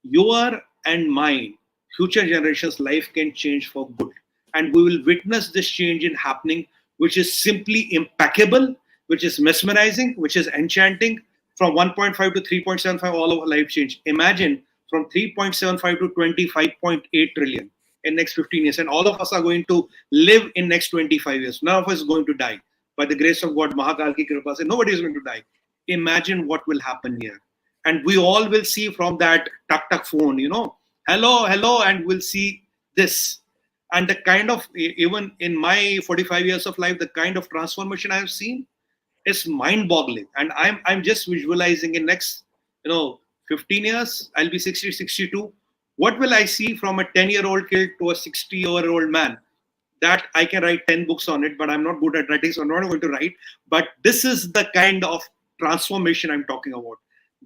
your and mine, future generations' life can change for good. And we will witness this change in happening, which is simply impeccable, which is mesmerizing, which is enchanting. From 1.5 to 3.75, all of our life change. Imagine from 3.75 to 25.8 trillion in next 15 years. And all of us are going to live in next 25 years. None of us is going to die. By the grace of God, Mahakal ki kripa se, nobody is going to die. Imagine what will happen here. And we all will see from that tuk-tuk phone, hello, hello, and we'll see this. And the kind of, even in my 45 years of life, the kind of transformation I have seen is mind-boggling. And I'm just visualizing in next, 15 years, I'll be 60, 62. What will I see from a 10-year-old kid to a 60-year-old man? That I can write 10 books on it, but I'm not good at writing, so I'm not going to write. But this is the kind of transformation I'm talking about.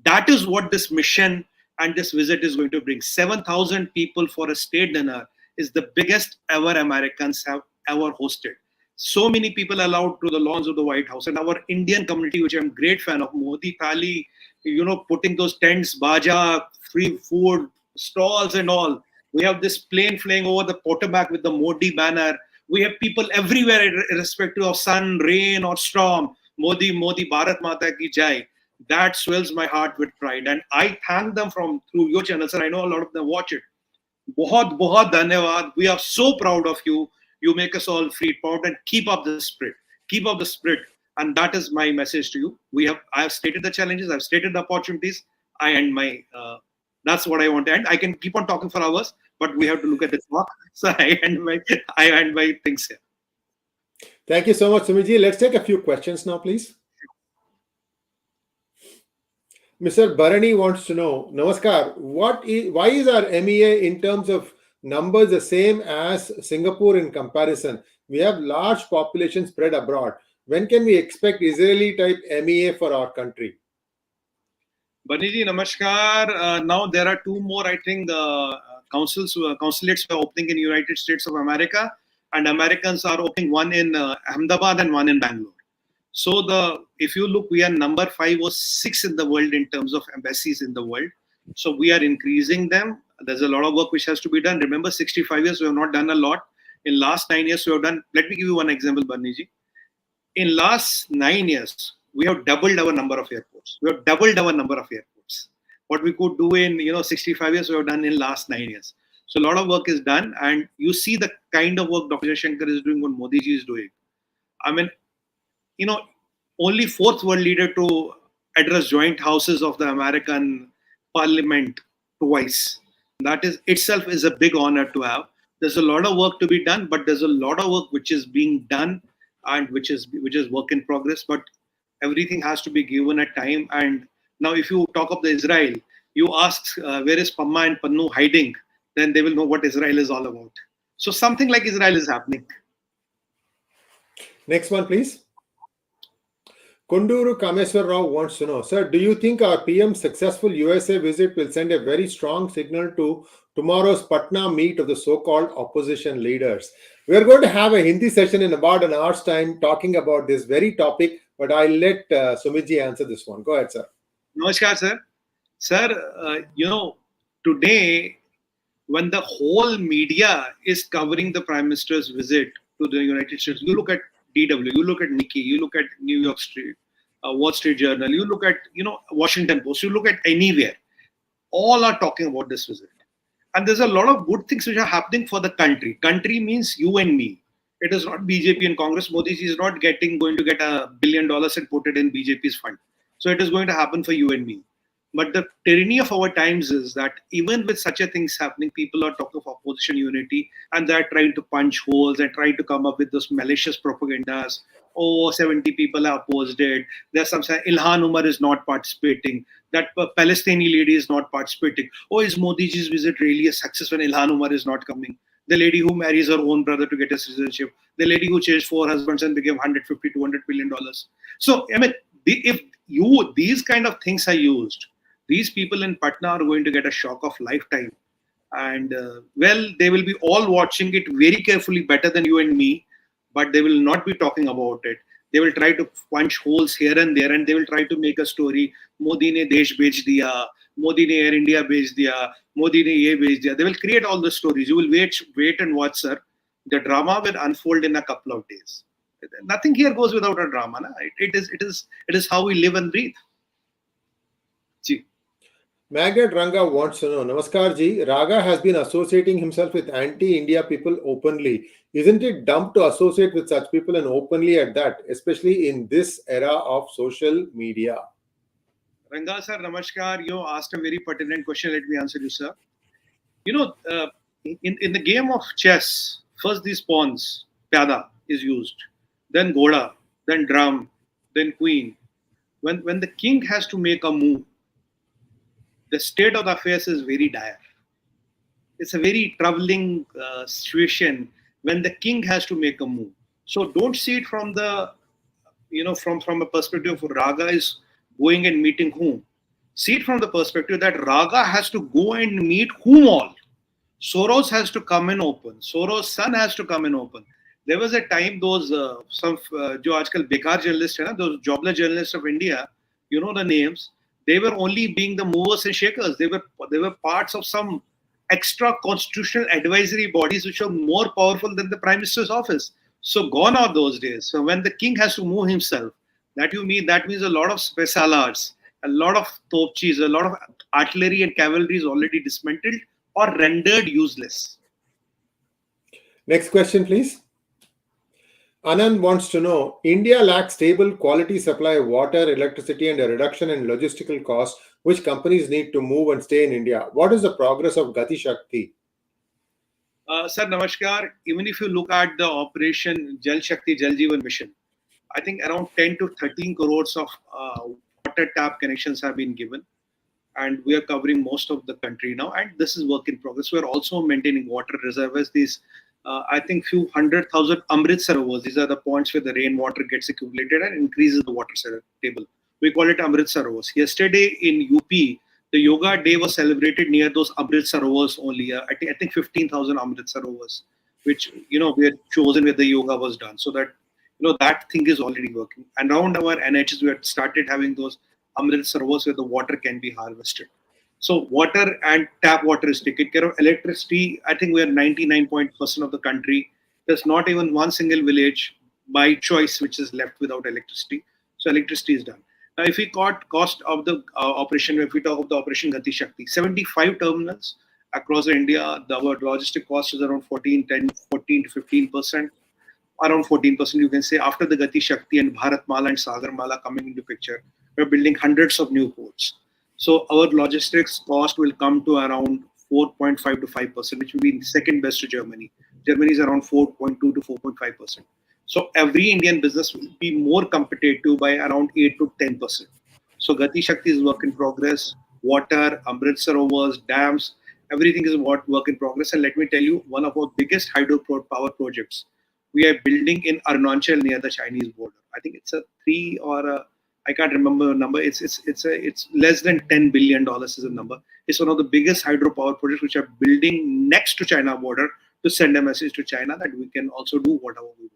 That is what this mission and this visit is going to bring. 7,000 people for a state dinner is the biggest ever Americans have ever hosted. So many people allowed to the lawns of the White House, and our Indian community, which I'm a great fan of, Modi Thali, putting those tents, baja, free food, stalls and all. We have this plane flying over the Potomac with the Modi banner. We have people everywhere, irrespective of sun, rain or storm. Modi, Modi, Bharat Mata ki jai. That swells my heart with pride. And I thank them through your channel, sir. I know a lot of them watch it. Bahut, bahut dhanyavad. We are so proud of you. You make us all feel proud, and keep up the spirit. Keep up the spirit. And that is my message to you. I have stated the challenges. I've stated the opportunities. I end my, that's what I want to end. I can keep on talking for hours, but we have to look at the clock. So I end my things here. Thank you so much, Sumitji. Let's take a few questions now, please. Mr. Bharani wants to know, Namaskar, why is our MEA in terms of numbers the same as Singapore in comparison? We have large population spread abroad. When can we expect Israeli type MEA for our country? Bharani ji, namaskar. Now there are two more, I think, consulates are opening in United States of America, and Americans are opening one in Ahmedabad and one in Bangalore. So if you look, we are number 5 or 6 in the world in terms of embassies in the world. So we are increasing them. There's a lot of work which has to be done. Remember, 65 years, we have not done a lot. In last 9 years, we have done, let me give you one example, Bharani. In last 9 years, we have doubled our number of airports. We have doubled our number of airports. What we could do in 65 years, we have done in last 9 years. So a lot of work is done, and you see the kind of work Dr. Shankar is doing, what Modi ji is doing. I mean, only 4th world leader to address joint houses of the American Parliament twice. That is itself is a big honor to have. There's a lot of work to be done, but there's a lot of work which is being done and which is work in progress. But everything has to be given a time. And now, if you talk of the Israel, you ask where is Pamma and Pannu hiding, then they will know what Israel is all about. So something like Israel is happening. Next one, please. Kunduru Kameswar Rao wants to know, sir, do you think our PM's successful USA visit will send a very strong signal to tomorrow's Patna meet of the so-called opposition leaders? We are going to have a Hindi session in about an hour's time talking about this very topic, but I'll let Sumitji answer this one. Go ahead, sir. Namaskar, sir. Sir, today, when the whole media is covering the Prime Minister's visit to the United States, you look at DW, you look at Nikki, you look at New York Street, Wall Street Journal, you look at Washington Post, you look at anywhere, all are talking about this visit. And there's a lot of good things which are happening for the country. Country means you and me. It is not BJP and Congress. Modi ji is not going to get $1 billion and put it in BJP's fund. So it is going to happen for you and me. But the tyranny of our times is that even with such a things happening, people are talking of opposition unity, and they're trying to punch holes and trying to come up with those malicious propagandas. Oh, 70 people have opposed it. There's some saying Ilhan Umar is not participating. That Palestinian lady is not participating. Oh, is Modi ji's visit really a success when Ilhan Umar is not coming? The lady who marries her own brother to get a citizenship. The lady who changed 4 husbands and became $150, $200 million. So, I mean, if these kind of things are used, these people in Patna are going to get a shock of lifetime. And, they will be all watching it very carefully, better than you and me, but they will not be talking about it. They will try to punch holes here and there, and they will try to make a story. Modi ne desh bech diya, Modi ne Air India bech diya, Modi ne ye bech diya. They will create all the stories. You will wait and watch, sir. The drama will unfold in a couple of days. Nothing here goes without a drama. Na? It is how we live and breathe. Ji. Magnet Ranga wants to know, Namaskar ji, RaGa has been associating himself with anti-India people openly. Isn't it dumb to associate with such people and openly at that, especially in this era of social media? Ranga sir, namaskar. You asked a very pertinent question. Let me answer you, sir. In the game of chess, first these pawns, pyada is used, then ghoda, then drum, then queen. When the king has to make a move, the state of the affairs is very dire. It's a very troubling situation when the king has to make a move. So don't see it from the, from a perspective of RaGa is going and meeting whom? See it from the perspective that RaGa has to go and meet whom all. Soros has to come in open. Soros' son has to come in open. There was a time those जो आजकल बेकार journalists हैं ना, those jobless journalists of India, you know the names. They were only being the movers and shakers. They were parts of some extra constitutional advisory bodies which are more powerful than the Prime Minister's office. So gone are those days. So when the king has to move himself, that means a lot of special arts, a lot of topchis, a lot of artillery and cavalry is already dismantled or rendered useless. Next question, please. Anand wants to know, India lacks stable quality supply of water, electricity, and a reduction in logistical costs, which companies need to move and stay in India. What is the progress of Gati Shakti? Sir, namaskar. Even if you look at the operation Jal Shakti Jal Jeevan mission, I think around 10 to 13 crores of water tap connections have been given. And we are covering most of the country now. And this is work in progress. We are also maintaining water reservoirs. These, I think, few 100,000 Amrit Sarovars. These are the points where the rainwater gets accumulated and increases the water table. We call it Amrit Sarovars. Yesterday in UP, the Yoga Day was celebrated near those Amrit Sarovars only. I think 15,000 Amrit Sarovars, which, we had chosen where the yoga was done. So that, that thing is already working. And around our NHS, we had started having those Amrit Sarovars where the water can be harvested. So water and tap water is taken care of. Electricity, I think we are 99% of the country. There's not even one single village by choice which is left without electricity. So electricity is done. Now, if we got cost of the operation, if we talk of the operation Gati Shakti, 75 terminals across India, our logistic cost is around 14 to 15%. Around 14%, you can say. After the Gati Shakti and Bharat Mala and Sagar Mala coming into picture, we're building hundreds of new ports. So our logistics cost will come to around 4.5 to 5%, which will be second best to Germany. Germany is around 4.2 to 4.5%. So every Indian business will be more competitive by around 8 to 10%. So Gati Shakti is work in progress. Water, Amrit Sarovars, dams, everything is work in progress. And let me tell you, one of our biggest hydropower projects we are building in Arunachal near the Chinese border. I think it's a 3 or a, I can't remember the number. It's less than $10 billion is the number. It's one of the biggest hydropower projects which are building next to China border to send a message to China that we can also do whatever we want.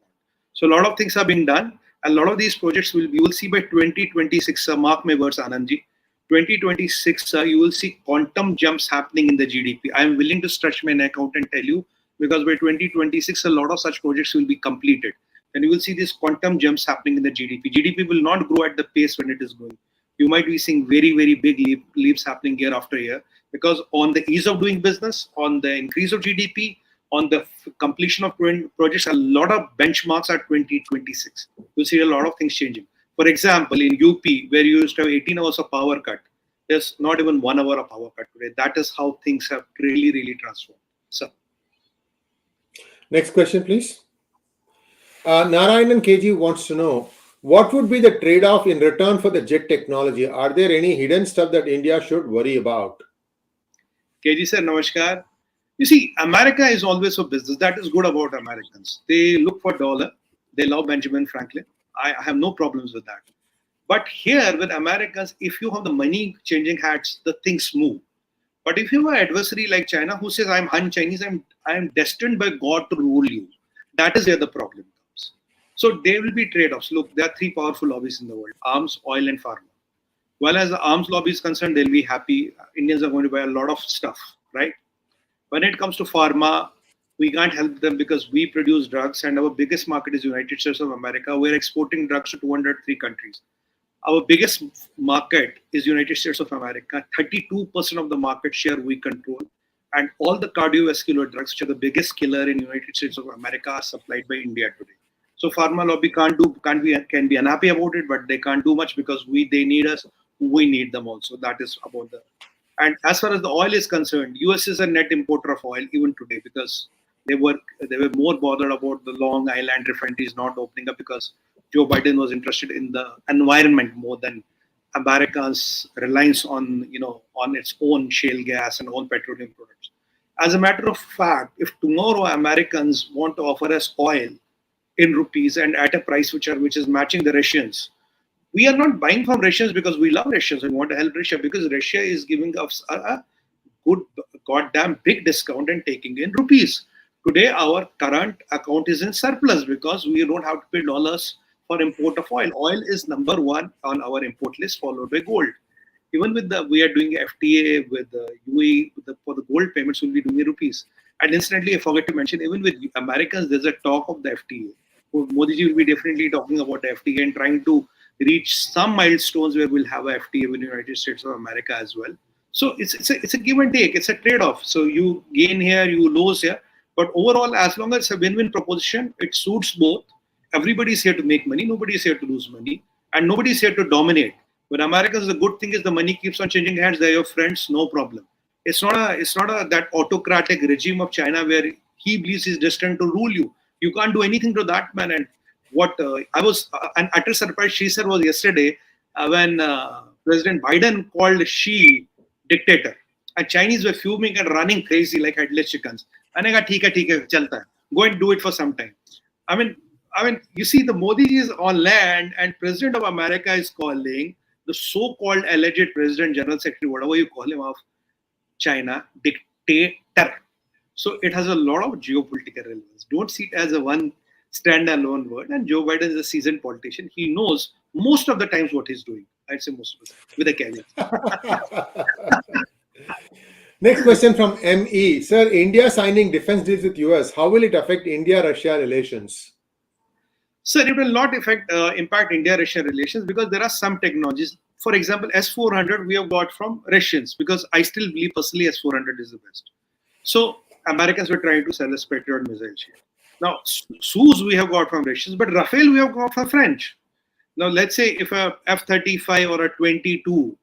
So a lot of things are being done. A lot of these projects you will see by 2026. Mark my words, Anandji. 2026, you will see quantum jumps happening in the GDP. I am willing to stretch my neck out and tell you, because by 2026, a lot of such projects will be completed. And you will see these quantum jumps happening in the GDP. GDP will not grow at the pace when it is going. You might be seeing very, very big leaps happening year after year, because on the ease of doing business, on the increase of GDP, on the completion of projects, a lot of benchmarks are 2026. You'll see a lot of things changing. For example, in UP, where you used to have 18 hours of power cut, there's not even 1 hour of power cut today. That is how things have really, really transformed. So, next question, please. Narayanan KG wants to know, what would be the trade-off in return for the jet technology? Are there any hidden stuff that India should worry about? KG sir, namaskar. You see, America is always for business. That is good about Americans. They look for dollar. They love Benjamin Franklin. I have no problems with that. But here with Americans, if you have the money changing hats, the things move. But if you have an adversary like China who says, I'm Han Chinese, I am destined by God to rule you, that is where the problem comes. So there will be trade-offs. Look, there are 3 powerful lobbies in the world: arms, oil, and pharma. Well, as the arms lobby is concerned, they'll be happy. Indians are going to buy a lot of stuff, right? When it comes to pharma, we can't help them because we produce drugs, and our biggest market is United States of America. We're exporting drugs to 203 countries. Our biggest market is United States of America. 32% of the market share we control, and all the cardiovascular drugs, which are the biggest killer in United States of America, are supplied by India today. So pharma lobby can be unhappy about it, but they can't do much because they need us. We need them also. That is about the. And as far as the oil is concerned, US is a net importer of oil even today, because they were more bothered about the Long Island refineries not opening up because Joe Biden was interested in the environment more than America's reliance on its own shale gas and own petroleum products. As a matter of fact, if tomorrow Americans want to offer us oil in rupees and at a price which is matching the Russians, We are not buying from Russians because we love Russians and want to help Russia, because Russia is giving us a good goddamn big discount and taking in rupees. Today, our current account is in surplus because we don't have to pay dollars for import of oil. Oil is number one on our import list, followed by gold. Even with we are doing FTA with the UAE for the gold payments, we'll be doing rupees. And incidentally, I forgot to mention, even with Americans, there's a talk of the FTA. Modi ji will be definitely talking about the FTA and trying to reach some milestones where we'll have a FTA with the United States of America as well. So it's a give and take. It's a trade-off. So you gain here, you lose here. But overall, as long as it's a win-win proposition, it suits both. Everybody's here to make money. Nobody's here to lose money. And nobody's here to dominate. With Americans, the good thing is the money keeps on changing hands. They're your friends, no problem. It's not that autocratic regime of China where he believes he's destined to rule you. You can't do anything to that man. And what I was an utter surprise she said was yesterday when President Biden called Xi dictator, and Chinese were fuming and running crazy like headless chickens. And I got theek hai, chalta hai. Go and do it for some time. I mean, you see, the Modi is on land, and President of America is calling the so-called alleged President, General Secretary, whatever you call him, of China, dictator. So it has a lot of geopolitical relevance. Don't see it as a one standalone word. And Joe Biden is a seasoned politician. He knows most of the times what he's doing. I'd say most of the time, with a caveat. Next question from ME. Sir, India signing defense deals with US. How will it affect India-Russia relations? Sir, it will not impact India-Russia relations because there are some technologies. For example, S-400 we have got from Russians because I still believe personally S-400 is the best. So Americans were trying to sell us Patriot missiles here. Now, Soos we have got from Russians, but Rafale we have got from French. Now, let's say if a F-35 or a 22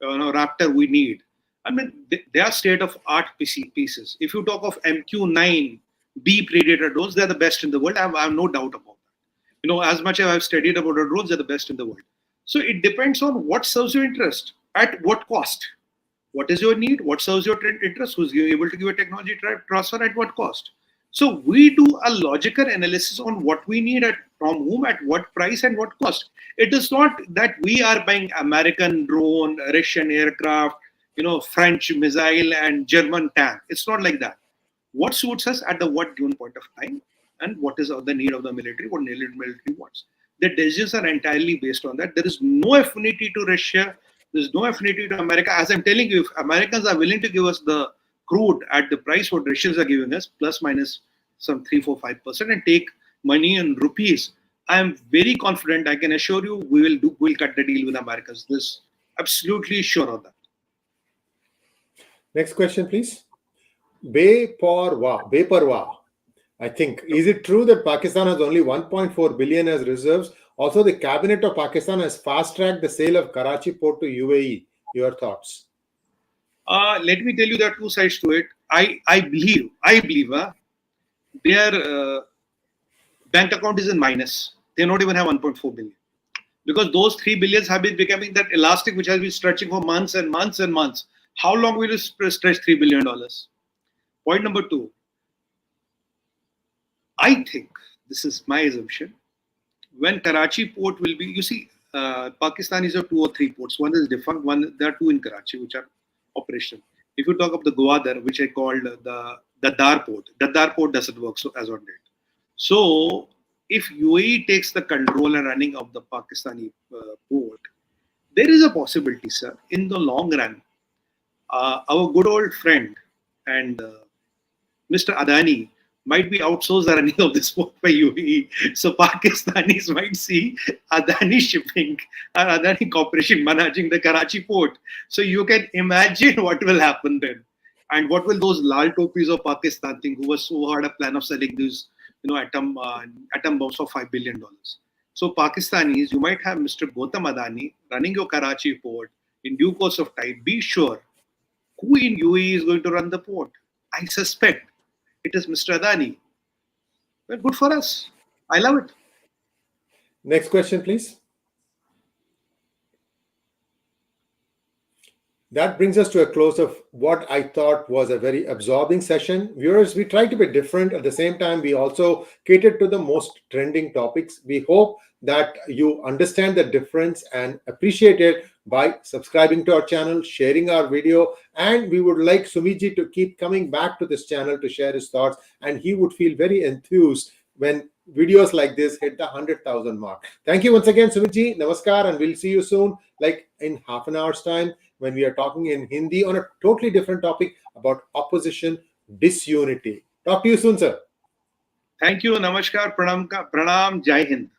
Raptor we need, I mean, they are state-of-art pieces. If you talk of MQ-9B Predator drones, they're the best in the world. I have no doubt about that. As much as I've studied about the drones, they're the best in the world. So it depends on what serves your interest, at what cost. What is your need? What serves your interest? Who's able to give a technology transfer at what cost? So we do a logical analysis on what we need from whom, at what price, and what cost. It is not that we are buying American drone, Russian aircraft, French missile and German tank. It's not like that. What suits us at the what given point of time, and what is the need of the military, what the military wants. The decisions are entirely based on that. There is no affinity to Russia. There's no affinity to America. As I'm telling you, if Americans are willing to give us the crude at the price what Russians are giving us, plus minus some 3, 4, 5%, and take money in rupees, I am very confident. I can assure you, we'll cut the deal with Americans. This absolutely sure of that. Next question, please. Beparwa. I think, is it true that Pakistan has only 1.4 billion as reserves? Also, the cabinet of Pakistan has fast-tracked the sale of Karachi port to UAE. Your thoughts? Let me tell you, there are two sides to it. I believe their bank account is in minus. They don't even have 1.4 billion. Because those 3 billions have been becoming that elastic which has been stretching for months and months and months. How long will you stretch $3 billion? Point number two. I think, this is my assumption, when Karachi port will be, you see, Pakistanis have 2 or 3 ports. One is defunct, there are 2 in Karachi which are operational. If you talk of the Gwadar, which I called the Dar port doesn't work as on date. So, if UAE takes the control and running of the Pakistani port, there is a possibility, sir, in the long run, our good old friend and Mr. Adani might be outsourced the running of this port by UAE. So Pakistanis might see Adani Shipping or Adani Corporation managing the Karachi port. So you can imagine what will happen then. And what will those lal topis of Pakistan think, who was so hard a plan of selling these atom bombs for $5 billion. So Pakistanis, you might have Mr. Gautam Adani running your Karachi port in due course of time. Be sure who in UAE is going to run the port. I suspect it is Mr. Adani. Well, good for us. I love it. Next question, please. That brings us to a close of what I thought was a very absorbing session. Viewers, we try to be different. At the same time, we also catered to the most trending topics. We hope that you understand the difference and appreciate it by subscribing to our channel, sharing our video, and we would like Sumitji to keep coming back to this channel to share his thoughts, and he would feel very enthused when videos like this hit the 100,000 mark. Thank you once again, Sumitji. Namaskar, and we'll see you soon, like in half an hour's time, when we are talking in Hindi on a totally different topic about opposition disunity. Talk to you soon, sir. Thank you. Namaskar. Pranam. Jai Hind.